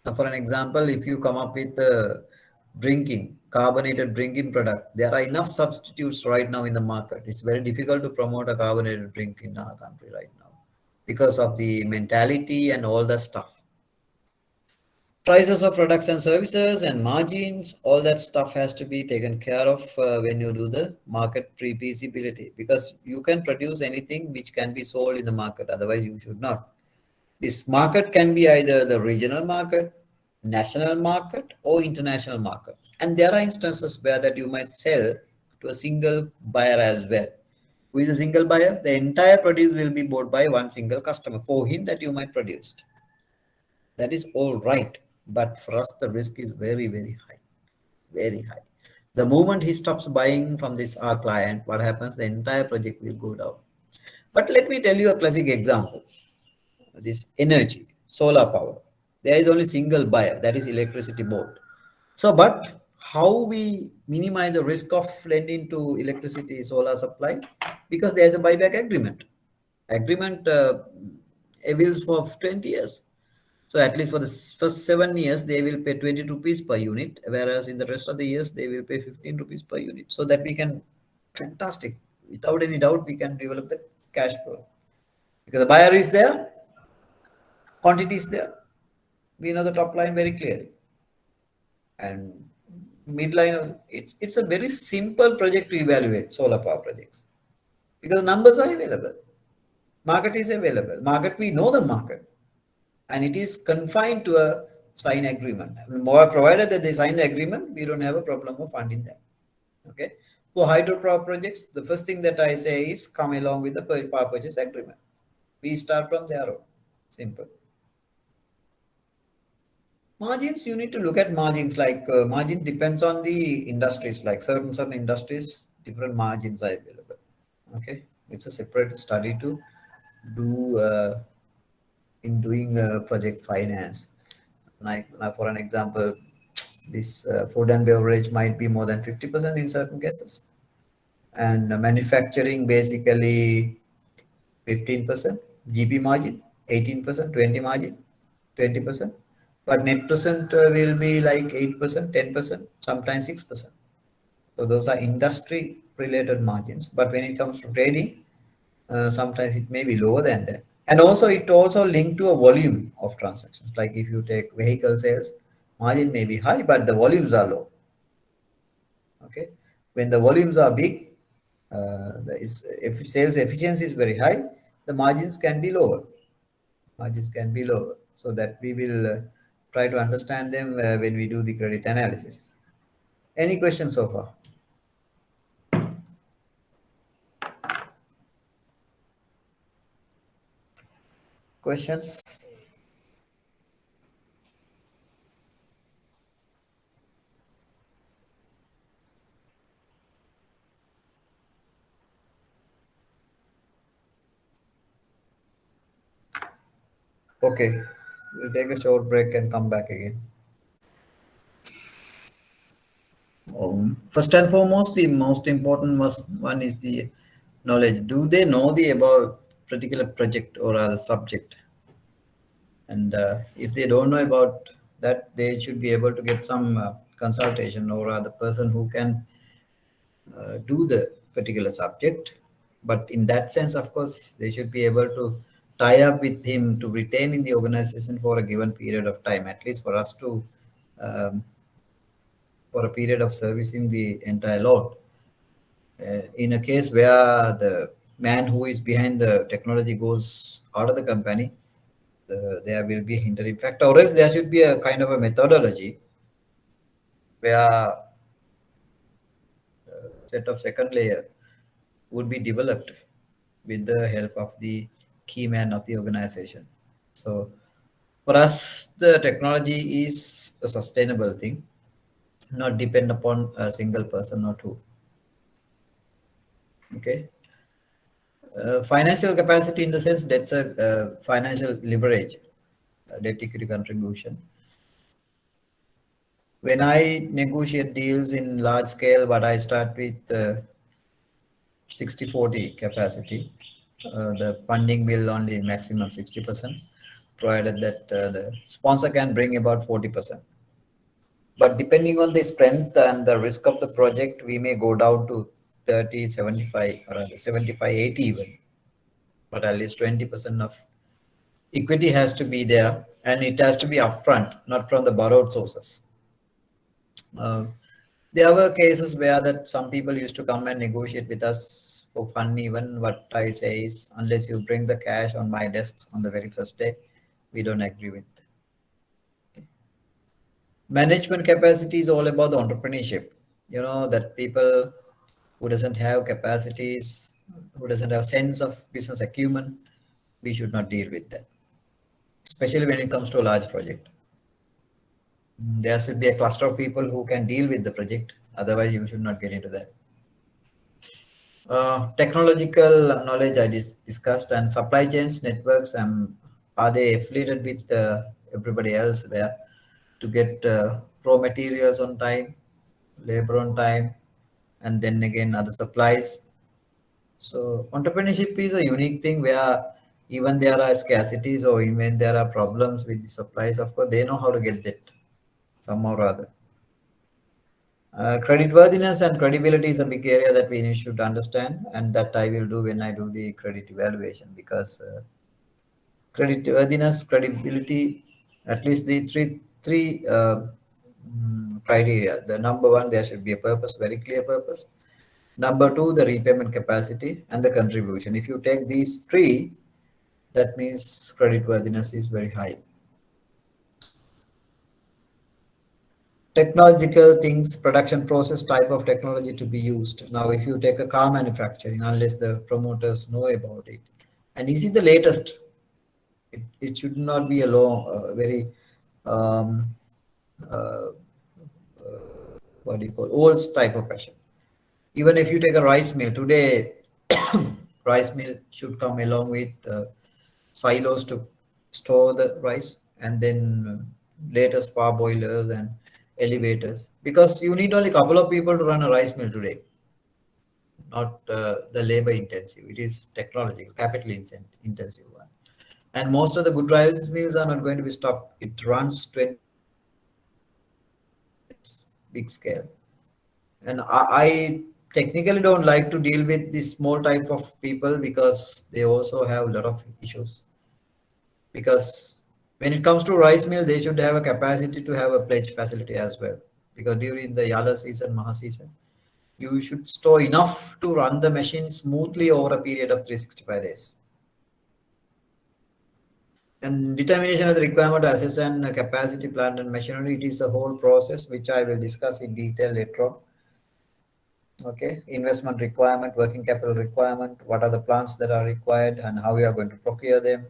Now, for an example, if you come up with carbonated drinking product, there are enough substitutes right now in the market. It's very difficult to promote a carbonated drink in our country right now because of the mentality and all the stuff. Prices of products and services and margins, all that stuff has to be taken care of when you do the market pre-feasibility, because you can produce anything which can be sold in the market, otherwise you should not. This market can be either the regional market, national market, or international market. And there are instances where that you might sell to a single buyer as well. Who is a single buyer? The entire produce will be bought by one single customer. For him, that you might produce. That is all right. But for us, the risk is very, very high. Very high. The moment he stops buying from this our client, what happens? The entire project will go down. But let me tell you a classic example. This energy, solar power. There is only single buyer, that is electricity board. So, but how we minimize the risk of lending to electricity solar supply? Because there is a buyback agreement. Agreement avails for 20 years. So at least for the first 7 years, they will pay 20 rupees per unit, whereas in the rest of the years, they will pay 15 rupees per unit. So that we can, fantastic, without any doubt, we can develop the cash flow. Because the buyer is there, quantity is there. We know the top line very clearly. And midline, it's a very simple project to evaluate solar power projects. Because numbers are available. Market is available. Market, we know the market. And it is confined to a sign agreement. More provided that they sign the agreement, we don't have a problem of funding them. Okay. For hydropower projects, the first thing that I say is come along with the power purchase agreement. We start from there on. Simple. Margins, you need to look at margins, like margin depends on the industries, like certain industries, different margins are available. Okay. It's a separate study to do in doing project finance. Like for an example, this food and beverage might be more than 50% in certain cases, and manufacturing basically 15% GP margin, 18%, 20 margin, 20%, but net present will be like 8%, 10%, sometimes 6%. So those are industry related margins. But when it comes to trading, sometimes it may be lower than that. And also it also linked to a volume of transactions. Like if you take vehicle sales, margin may be high, but the volumes are low. Okay. When the volumes are big, if sales efficiency is very high, the margins can be lower. Margins can be lower. So that we will try to understand them when we do the credit analysis. Any questions so far? Questions? Okay, we'll take a short break and come back again. First and foremost, the most important one is the knowledge. Do they know the about particular project or other subject? And if they don't know about that, they should be able to get some consultation or other person who can do the particular subject. But in that sense, of course, they should be able to tie up with him to retain in the organization for a given period of time, at least for us to for a period of servicing the entire load. In a case where the man who is behind the technology goes out of the company, there will be a hindering factor, or else there should be a kind of a methodology where set of second layer would be developed with the help of the key man of the organization. So for us, the technology is a sustainable thing, not depend upon a single person or two. Okay. Financial capacity in the sense that's a financial leverage, debt equity contribution. When I negotiate deals in large scale, but I start with 60-40 capacity, the funding will only maximum 60%, provided that the sponsor can bring about 40%. But depending on the strength and the risk of the project, we may go down to 30, 75, or rather 75, 80 even. But at least 20% of equity has to be there, and it has to be upfront, not from the borrowed sources. Uh, there were cases where that some people used to come and negotiate with us for fun. Even what I say is, unless you bring the cash on my desks on the very first day, we don't agree with. Management capacity is all about the entrepreneurship. You know that people who doesn't have capacities, who doesn't have sense of business acumen, we should not deal with that, especially when it comes to a large project. There should be a cluster of people who can deal with the project. Otherwise, you should not get into that. Technological knowledge I discussed, and supply chains networks. Are they affiliated with everybody else there to get raw materials on time, labor on time, and then again other supplies. So entrepreneurship is a unique thing where even there are scarcities or even there are problems with the supplies, of course, they know how to get that somehow or other. Creditworthiness and credibility is a big area that we should understand, and that I will do when I do the credit evaluation, because creditworthiness, credibility, at least the three criteria. The number one, there should be a purpose, very clear purpose. Number two, the repayment capacity and the contribution. If you take these three, that means creditworthiness is very high. Technological things, production process type of technology to be used. Now, if you take a car manufacturing, unless the promoters know about it, and is it the latest? It should not be a very um, uh, what do you call, old type of passion. Even if you take a rice mill today, rice mill should come along with silos to store the rice, and then latest power boilers and elevators, because you need only a couple of people to run a rice mill today, not the labor intensive. It is technology, capital intensive one. And most of the good rice mills are not going to be stopped. It runs 20 big scale. And I technically don't like to deal with this small type of people, because they also have a lot of issues. Because when it comes to rice mill, they should have a capacity to have a pledge facility as well. Because during the Yala season, Maha season, you should store enough to run the machine smoothly over a period of 365 days. And determination of the requirement to assess and capacity, plant and machinery, it is a whole process which I will discuss in detail later on. Okay, investment requirement, working capital requirement, what are the plants that are required and how we are going to procure them,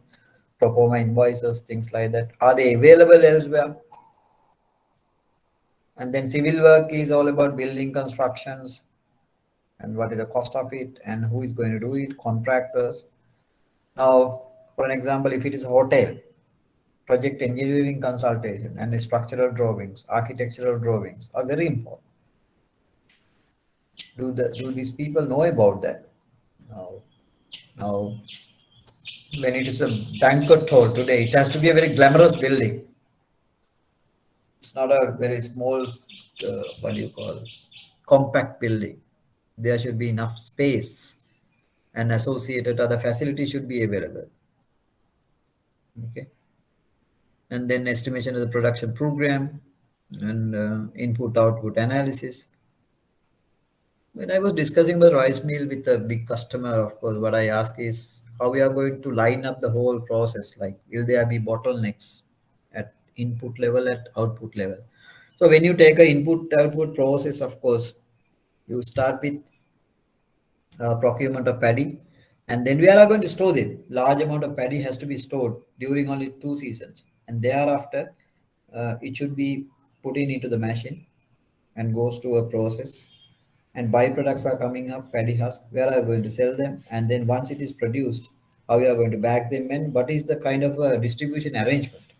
pro forma invoices, things like that. Are they available elsewhere? And then civil work is all about building constructions and what is the cost of it and who is going to do it, contractors. Now, for an example, if it is a hotel, project engineering consultation and structural drawings, architectural drawings are very important. Do these people know about that? No. Now, when it is a banquet hall today, it has to be a very glamorous building. It's not a very small, what do you call, compact building. There should be enough space, and associated other facilities should be available. Okay. And then estimation of the production program and input output analysis. When I was discussing the rice mill with a big customer, of course, what I ask is how we are going to line up the whole process. Like, will there be bottlenecks at input level, at output level? So when you take an input output process, of course, you start with procurement of paddy, and then we are going to store them. Large amount of paddy has to be stored during only 2 seasons, and thereafter it should be put into the machine and goes to a process, and byproducts are coming up, paddy husk, where are you going to sell them, and then once it is produced, how you are going to bag them in, what is the kind of distribution arrangement,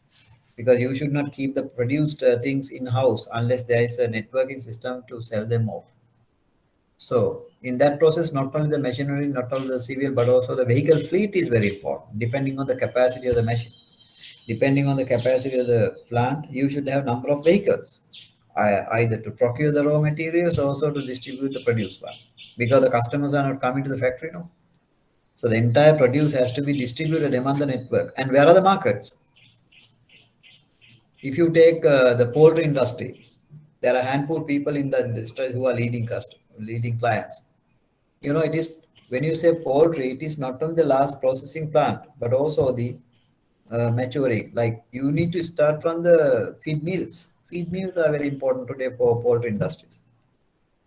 because you should not keep the produced things in-house unless there is a networking system to sell them off. So in that process, not only the machinery, not only the civil, but also the vehicle fleet is very important, depending on the capacity of the machine. Depending on the capacity of the plant, you should have number of vehicles, either to procure the raw materials or also to distribute the produced one, because the customers are not coming to the factory now. So the entire produce has to be distributed among the network. And where are the markets? If you take the poultry industry, there are a handful of people in the industry who are leading clients. It is when you say poultry, it is not only the last processing plant, but also the maturing. Like you need to start from the feed mills. Feed mills are very important today for poultry industries.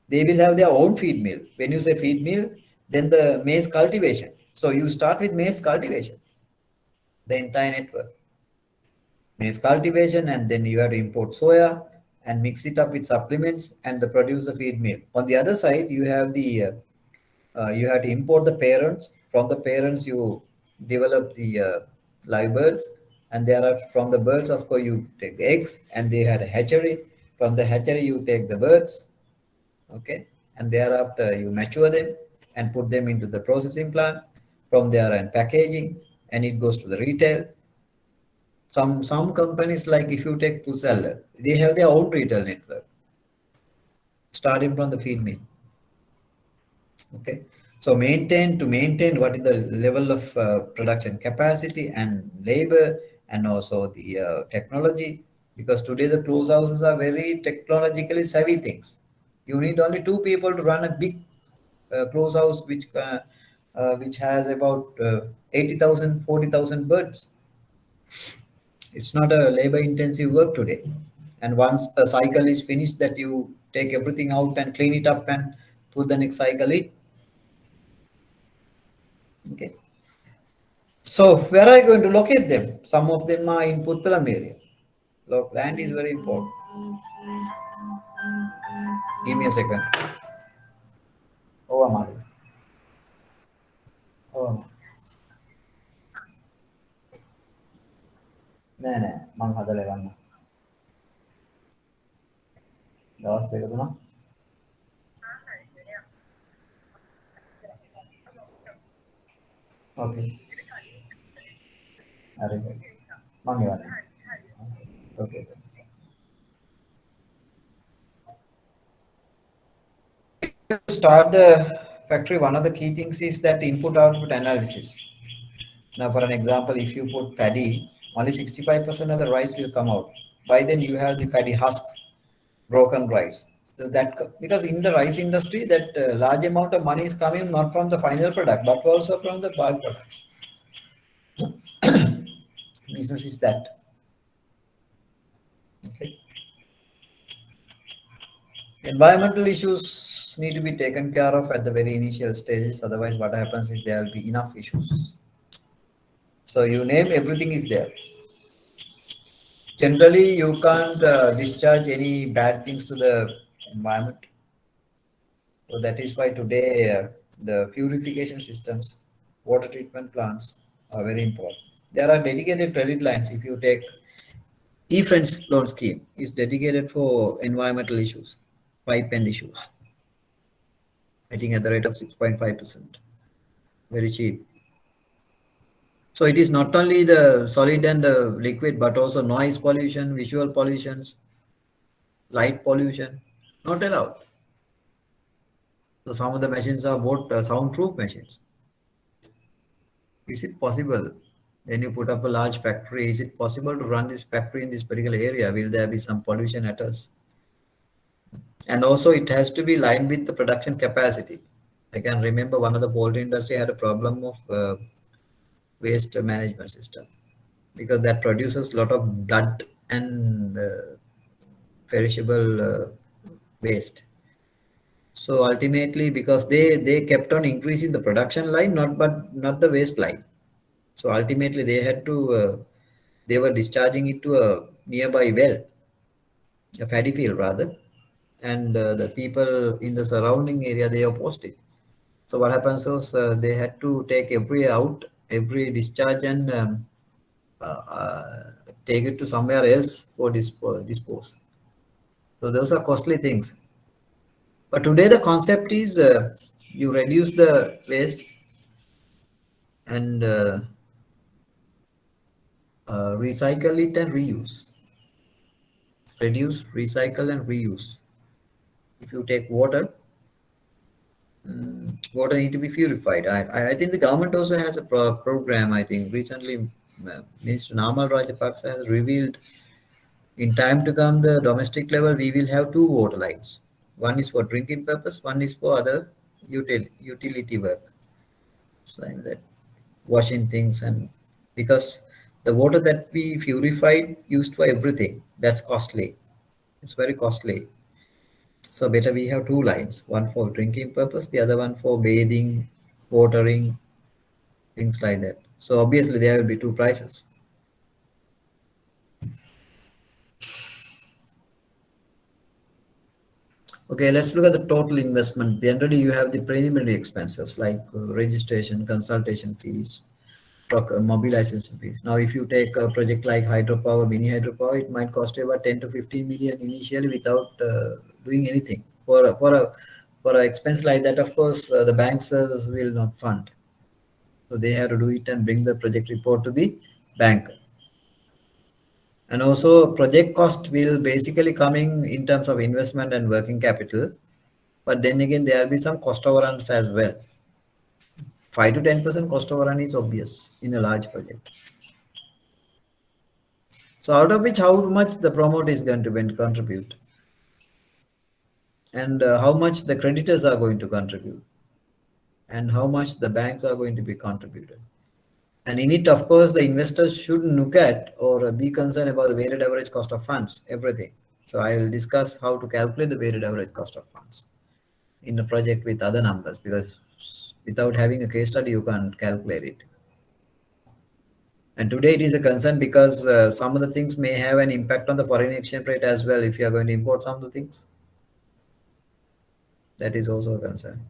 They will have their own feed mill. When you say feed mill, then the maize cultivation. So you start with maize cultivation, the entire network. Maize cultivation, and then you have to import soya and mix it up with supplements and the produce the feed meal. On the other side, you have to import the parents. From the parents, you develop the live birds, and there are from the birds, of course, you take the eggs, and they had a hatchery. From the hatchery, you take the birds, okay, and thereafter you mature them and put them into the processing plant. From there, and packaging, and it goes to the retail. Some companies, like if you take Pusella, they have their own retail network, starting from the feed mill. Okay, so maintain what is the level of production capacity and labor, and also the technology, because today the close houses are very technologically savvy things. You need only two people to run a big close house, which has about 80,000, 40,000 birds. It's not a labor intensive work today. And once a cycle is finished, that you take everything out and clean it up and put the next cycle in. Okay. So where are you going to locate them? Some of them are in Puttalam area. Look, land is very important. Give me a second. Oh, Amali. Oh. නෑ නෑ මං හදලා ගන්න. දවස් දෙක තුනක්. Okay. හරි. මං එවන්න. Okay. To start the factory, one of the key things is that input-output analysis. Now, for an example, if you put paddy, only 65% of the rice will come out. By then, you have the paddy husks, broken rice. So that, because in the rice industry, that large amount of money is coming not from the final product, but also from the byproducts. Business is that. Okay. Environmental issues need to be taken care of at the very initial stages. Otherwise, what happens is there will be enough issues. So you name, everything is there. Generally, you can't discharge any bad things to the environment. So that is why today the purification systems, water treatment plants are very important. There are dedicated credit lines. If you take E-Friends loan scheme, is dedicated for environmental issues, pipe and issues. I think at the rate of 6.5%, very cheap. So it is not only the solid and the liquid, but also noise pollution, visual pollutions, light pollution, not allowed. So some of the machines are both soundproof machines. Is it possible when you put up a large factory, is it possible to run this factory in this particular area? Will there be some pollution at us? And also it has to be lined with the production capacity. I can remember one of the poultry industry had a problem of waste management system, because that produces a lot of blood and perishable waste. So ultimately, because they kept on increasing the production line, not the waste line. So ultimately, they were discharging it to a nearby well, a paddy field rather, and the people in the surrounding area, they opposed it. So what happens was they had to take every discharge, and take it to somewhere else for dispose. So those are costly things. But today the concept is you reduce the waste and recycle it and reuse. Reduce, recycle and reuse. If you take water, water need to be purified. I think the government also has a program. I think recently Minister Namal Rajapaksa has revealed in time to come the domestic level we will have two water lines. One is for drinking purpose, one is for other utility work. So like that, washing things and because the water that we purified used for everything, that's costly. It's very costly. So better we have two lines, one for drinking purpose, the other one for bathing, watering, things like that. So obviously there will be two prices. Okay, let's look at the total investment. Generally, you have the preliminary expenses like registration, consultation fees, mobilization fees. Now, if you take a project like hydropower, mini hydropower, it might cost you about 10 to 15 million initially without doing anything. For an expense like that, of course, the banks will not fund. So they have to do it and bring the project report to the bank. And also project cost will basically coming in terms of investment and working capital. But then again, there will be some cost overruns as well. 5 to 10% cost overrun is obvious in a large project. So out of which, how much the promoter is going to contribute, and how much the creditors are going to contribute, and how much the banks are going to be contributed. And in it, of course, the investors should look at or be concerned about the weighted average cost of funds, everything. So I will discuss how to calculate the weighted average cost of funds in a project with other numbers, because without having a case study, you can't calculate it. And today it is a concern because some of the things may have an impact on the foreign exchange rate as well if you are going to import some of the things. That is also a concern.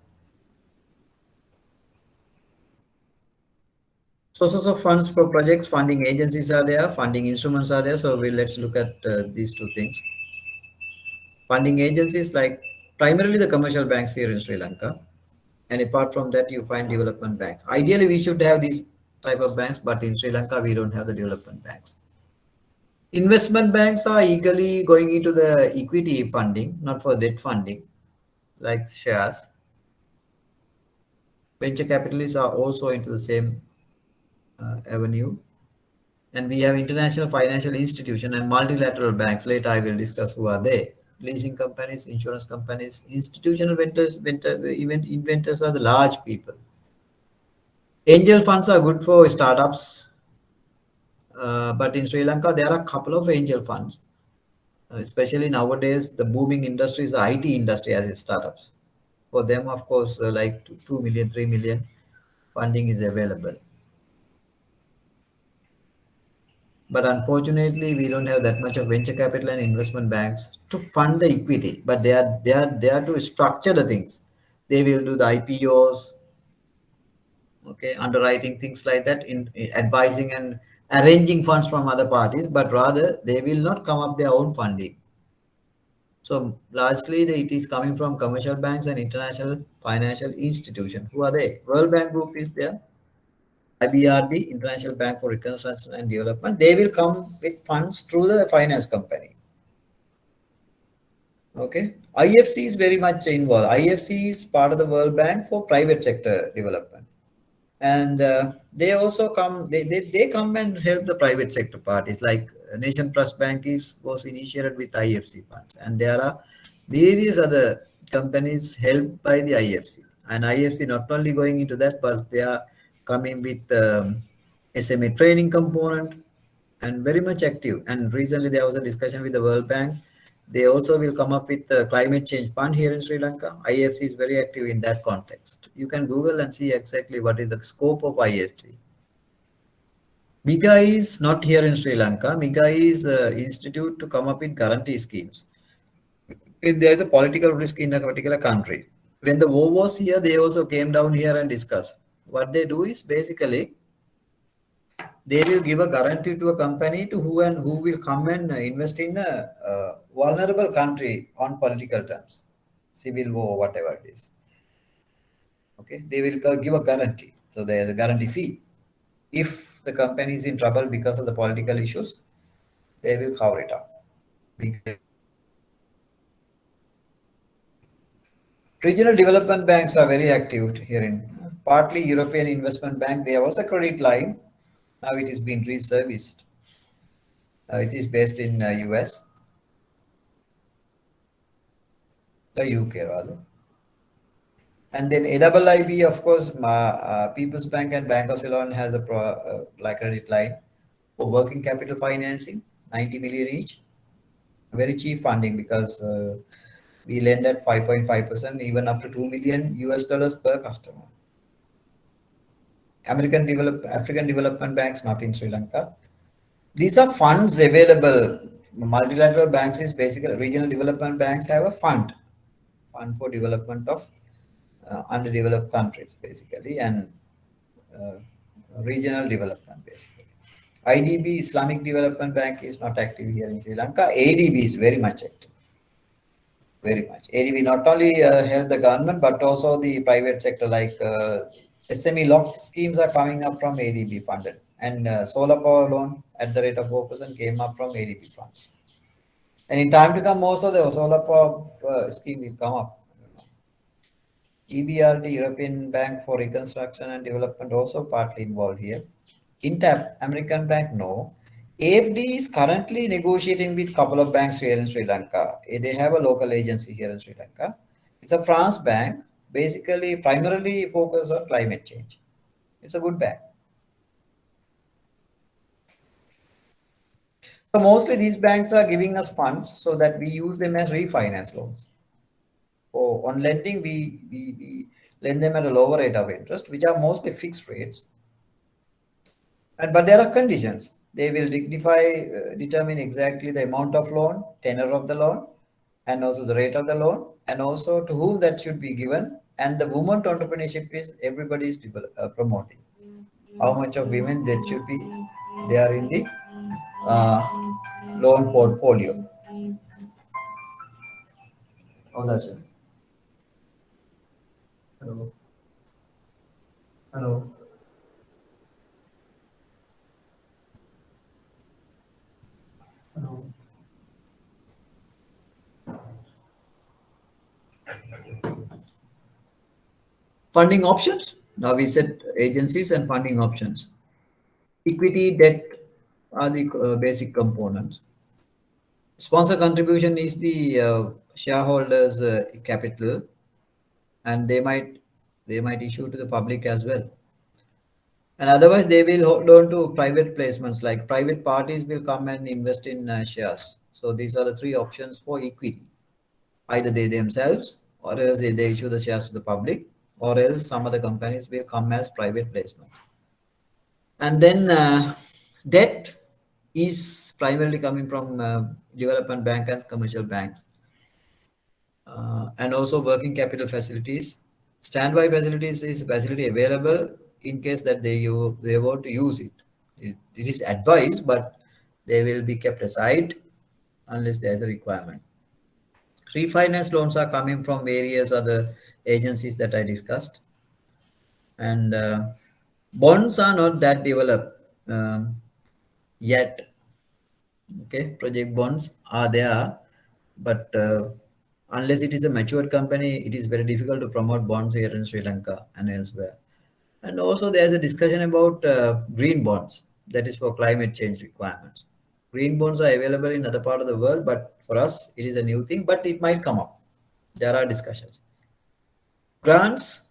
Sources of funds for projects, funding agencies are there, funding instruments are there. So let's look at these two things. Funding agencies like primarily the commercial banks here in Sri Lanka. And apart from that, you find development banks. Ideally, we should have these type of banks, but in Sri Lanka, we don't have the development banks. Investment banks are eagerly going into the equity funding, not for debt funding, like shares. Venture capitalists are also into the same avenue. And we have international financial institution and multilateral banks. Later, I will discuss who are they. Leasing companies, insurance companies, institutional event inventors are the large people. Angel funds are good for startups, but in Sri Lanka, there are a couple of angel funds. Especially nowadays, the booming industry is the IT industry as its startups. For them, of course, like 2 million, 3 million funding is available. But unfortunately, we don't have that much of venture capital and investment banks to fund the equity. But they are to structure the things. They will do the IPOs, okay, underwriting things like that, in advising and arranging funds from other parties. But rather, they will not come up their own funding. So largely it is coming from commercial banks and international financial institutions. Who are they? World Bank Group is there. IBRD, International Bank for Reconstruction and Development. They will come with funds through the finance company. Okay. IFC is very much involved. IFC is part of the World Bank for private sector development. And they also come, they come and help the private sector parties, like Nation Trust Bank was initiated with IFC funds, and there are various other companies helped by the IFC. And IFC not only going into that, but they are coming with SMA training component and very much active. And recently there was a discussion with the World Bank. They also will come up with the climate change fund here in Sri Lanka. IFC is very active in that context. You can Google and see exactly what is the scope of IFC. MIGA is not here in Sri Lanka. MIGA is an institute to come up with guarantee schemes. If there is a political risk in a particular country. When the war was here, they also came down here and discussed. What they do is basically they will give a guarantee to a company to who will come and invest in a vulnerable country on political terms, civil war, whatever it is. Okay, they will give a guarantee. So there is a guarantee fee. If the company is in trouble because of the political issues, they will cover it up. Regional development banks are very active here in partly European Investment Bank. There was a credit line. Now it is being reserviced. It is based in US, the UK rather. And then AIIB, of course, People's Bank and Bank of Ceylon has a like credit line for working capital financing, 90 million each. Very cheap funding because we lend at 5.5%, even up to 2 million US dollars per customer. African Development Banks, not in Sri Lanka. These are funds available. Multilateral banks is basically regional development banks have a fund for development of underdeveloped countries, basically, and uh, regional development, basically. IDB, Islamic Development Bank, is not active here in Sri Lanka. ADB is very much active. Very much. ADB not only help the government, but also the private sector, like SME lock schemes are coming up from ADB funded. And solar power loan at the rate of 4% came up from ADB funds. And in time to come, also the solar power scheme will come up. EBRD, European Bank for Reconstruction and Development, also partly involved here. INTAP, American Bank, no. AFD is currently negotiating with a couple of banks here in Sri Lanka. They have a local agency here in Sri Lanka. It's a France bank, basically primarily focused on climate change. It's a good bank. So mostly these banks are giving us funds so that we use them as refinance loans. So on lending, we lend them at a lower rate of interest, which are mostly fixed rates. But there are conditions. They will determine exactly the amount of loan, tenor of the loan, and also the rate of the loan, and also to whom that should be given. And the women entrepreneurship is everybody is promoting. How much of women that should be there in the loan portfolio. Oh, that's it. Hello. Hello. Hello. Funding options. Now we said agencies and funding options. Equity, debt are the basic components. Sponsor contribution is the shareholders' capital, and they might issue to the public as well. And otherwise, they will hold on to private placements, like private parties will come and invest in shares. So these are the three options for equity. Either they themselves, or else they issue the shares to the public, or else some other companies will come as private placement. And then debt is primarily coming from development bank and commercial banks. And also working capital facilities. Standby facilities is facility available in case that they want to use it. It is advised, but they will be kept aside unless there is a requirement. Refinance loans are coming from various other agencies that I discussed. And bonds are not that developed yet. Okay, project bonds are there, but unless it is a matured company, it is very difficult to promote bonds here in Sri Lanka and elsewhere. And also there's a discussion about green bonds, that is for climate change requirements. Green bonds are available in other part of the world, but for us, it is a new thing, but it might come up. There are discussions. Grants,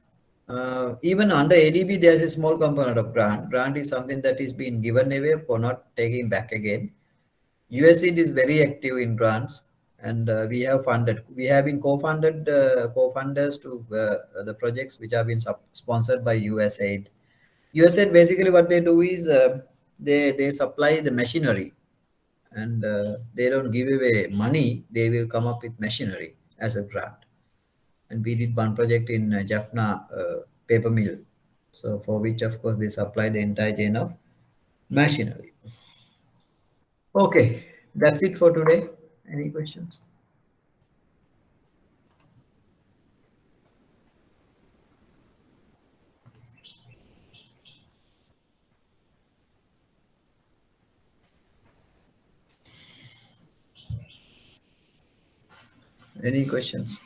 even under ADB, there's a small component of grant. Grant is something that is being given away for not taking back again. USAID is very active in grants, and we have been co-funders to the projects which have been sponsored by USAID. USAID, basically what they do is they supply the machinery, and they don't give away money. They will come up with machinery as a grant. And we did one project in Jaffna paper mill, so for which of course they supply the entire chain of machinery. Okay, that's it for today. Any questions? Any questions?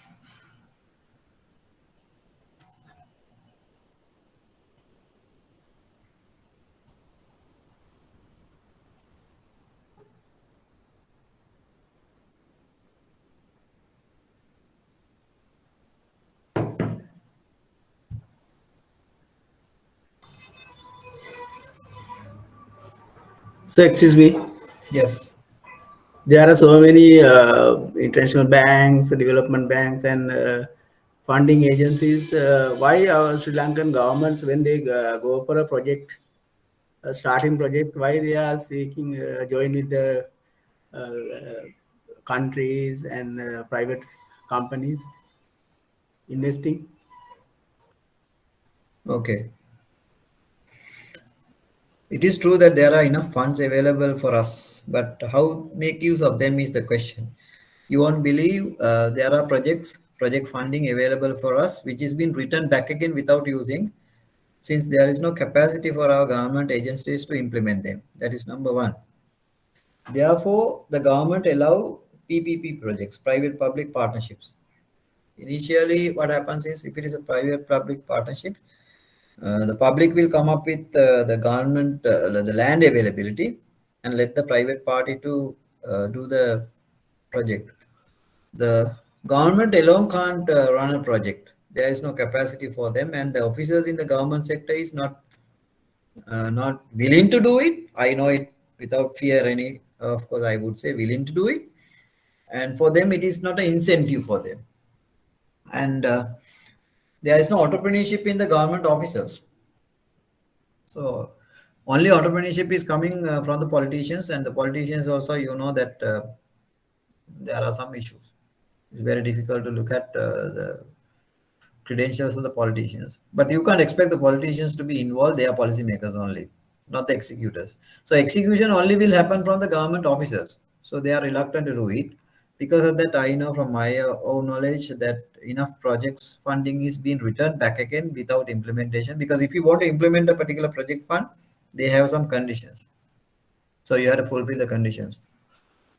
So excuse me, Yes. there are so many international banks, development banks, and funding agencies. Why our Sri Lankan governments, when they go for a project, a starting project, why they are seeking join with the countries and private companies investing? Okay. It is true that there are enough funds available for us, but how make use of them is the question. You won't believe there are project funding available for us, which is being written back again without using, since there is no capacity for our government agencies to implement them. That is number one. Therefore, the government allow PPP projects, private public partnerships. Initially, what happens is if it is a private public partnership, the public will come up with the government, the land availability, and let the private party to do the project. The government alone can't run a project. There is no capacity for them, and the officers in the government sector is not willing to do it. I know it without fear any. Of course, I would say willing to do it, and for them it is not an incentive for them. And there is no entrepreneurship in the government officers. So only entrepreneurship is coming from the politicians, and the politicians also, you know that there are some issues. It's very difficult to look at the credentials of the politicians. But you can't expect the politicians to be involved. They are policymakers only, not the executors. So execution only will happen from the government officers. So they are reluctant to do it. Because of that, I know from my own knowledge that enough projects funding is being returned back again without implementation. Because if you want to implement a particular project fund, they have some conditions. So you have to fulfill the conditions,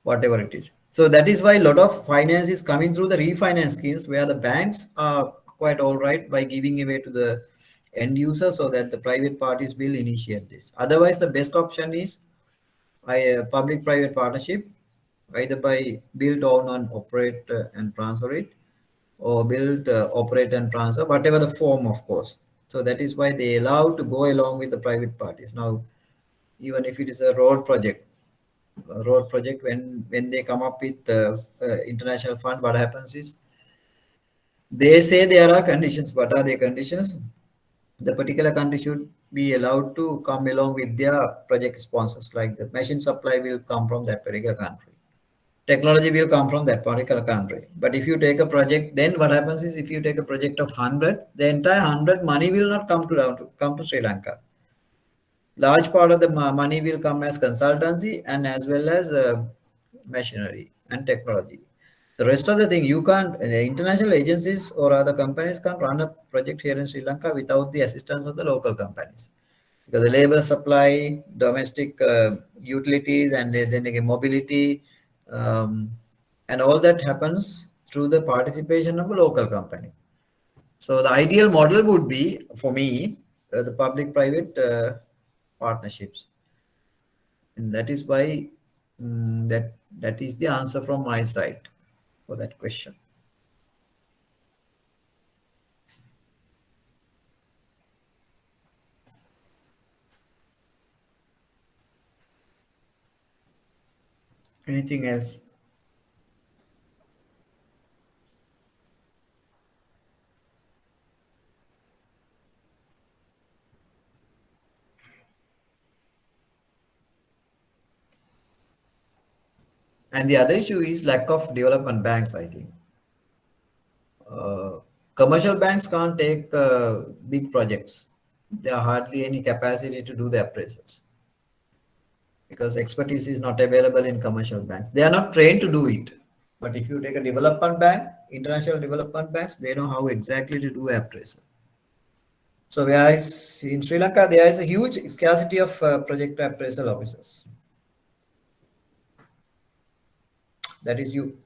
whatever it is. So that is why a lot of finance is coming through the refinance schemes where the banks are quite all right by giving away to the end user so that the private parties will initiate this. Otherwise, the best option is a public-private partnership, either by build, own, and operate and transfer it, or build, operate, and transfer, whatever the form, of course. So that is why they allow to go along with the private parties. Now, even if it is a road project, when they come up with international fund, what happens is they say there are conditions. What are the conditions? The particular country should be allowed to come along with their project sponsors, like the machine supply will come from that particular country, technology will come from that particular country. But if you take a project, then what happens is if you take a project of 100, the entire 100 money will not come to Sri Lanka. Large part of the money will come as consultancy and as well as machinery and technology. The rest of the thing you can't, the international agencies or other companies can't run a project here in Sri Lanka without the assistance of the local companies. Because the labor supply, domestic utilities, and then again mobility, and all that happens through the participation of a local company. So the ideal model would be, for me, the public-private partnerships, and that is why that is the answer from my side for that question. Anything else? And the other issue is lack of development banks, I think. Commercial banks can't take big projects. There are hardly any capacity to do the appraisals because expertise is not available in commercial banks. They are not trained to do it. But if you take a development bank, international development banks, they know how exactly to do appraisal. So whereas in Sri Lanka, there is a huge scarcity of project appraisal officers. That is you.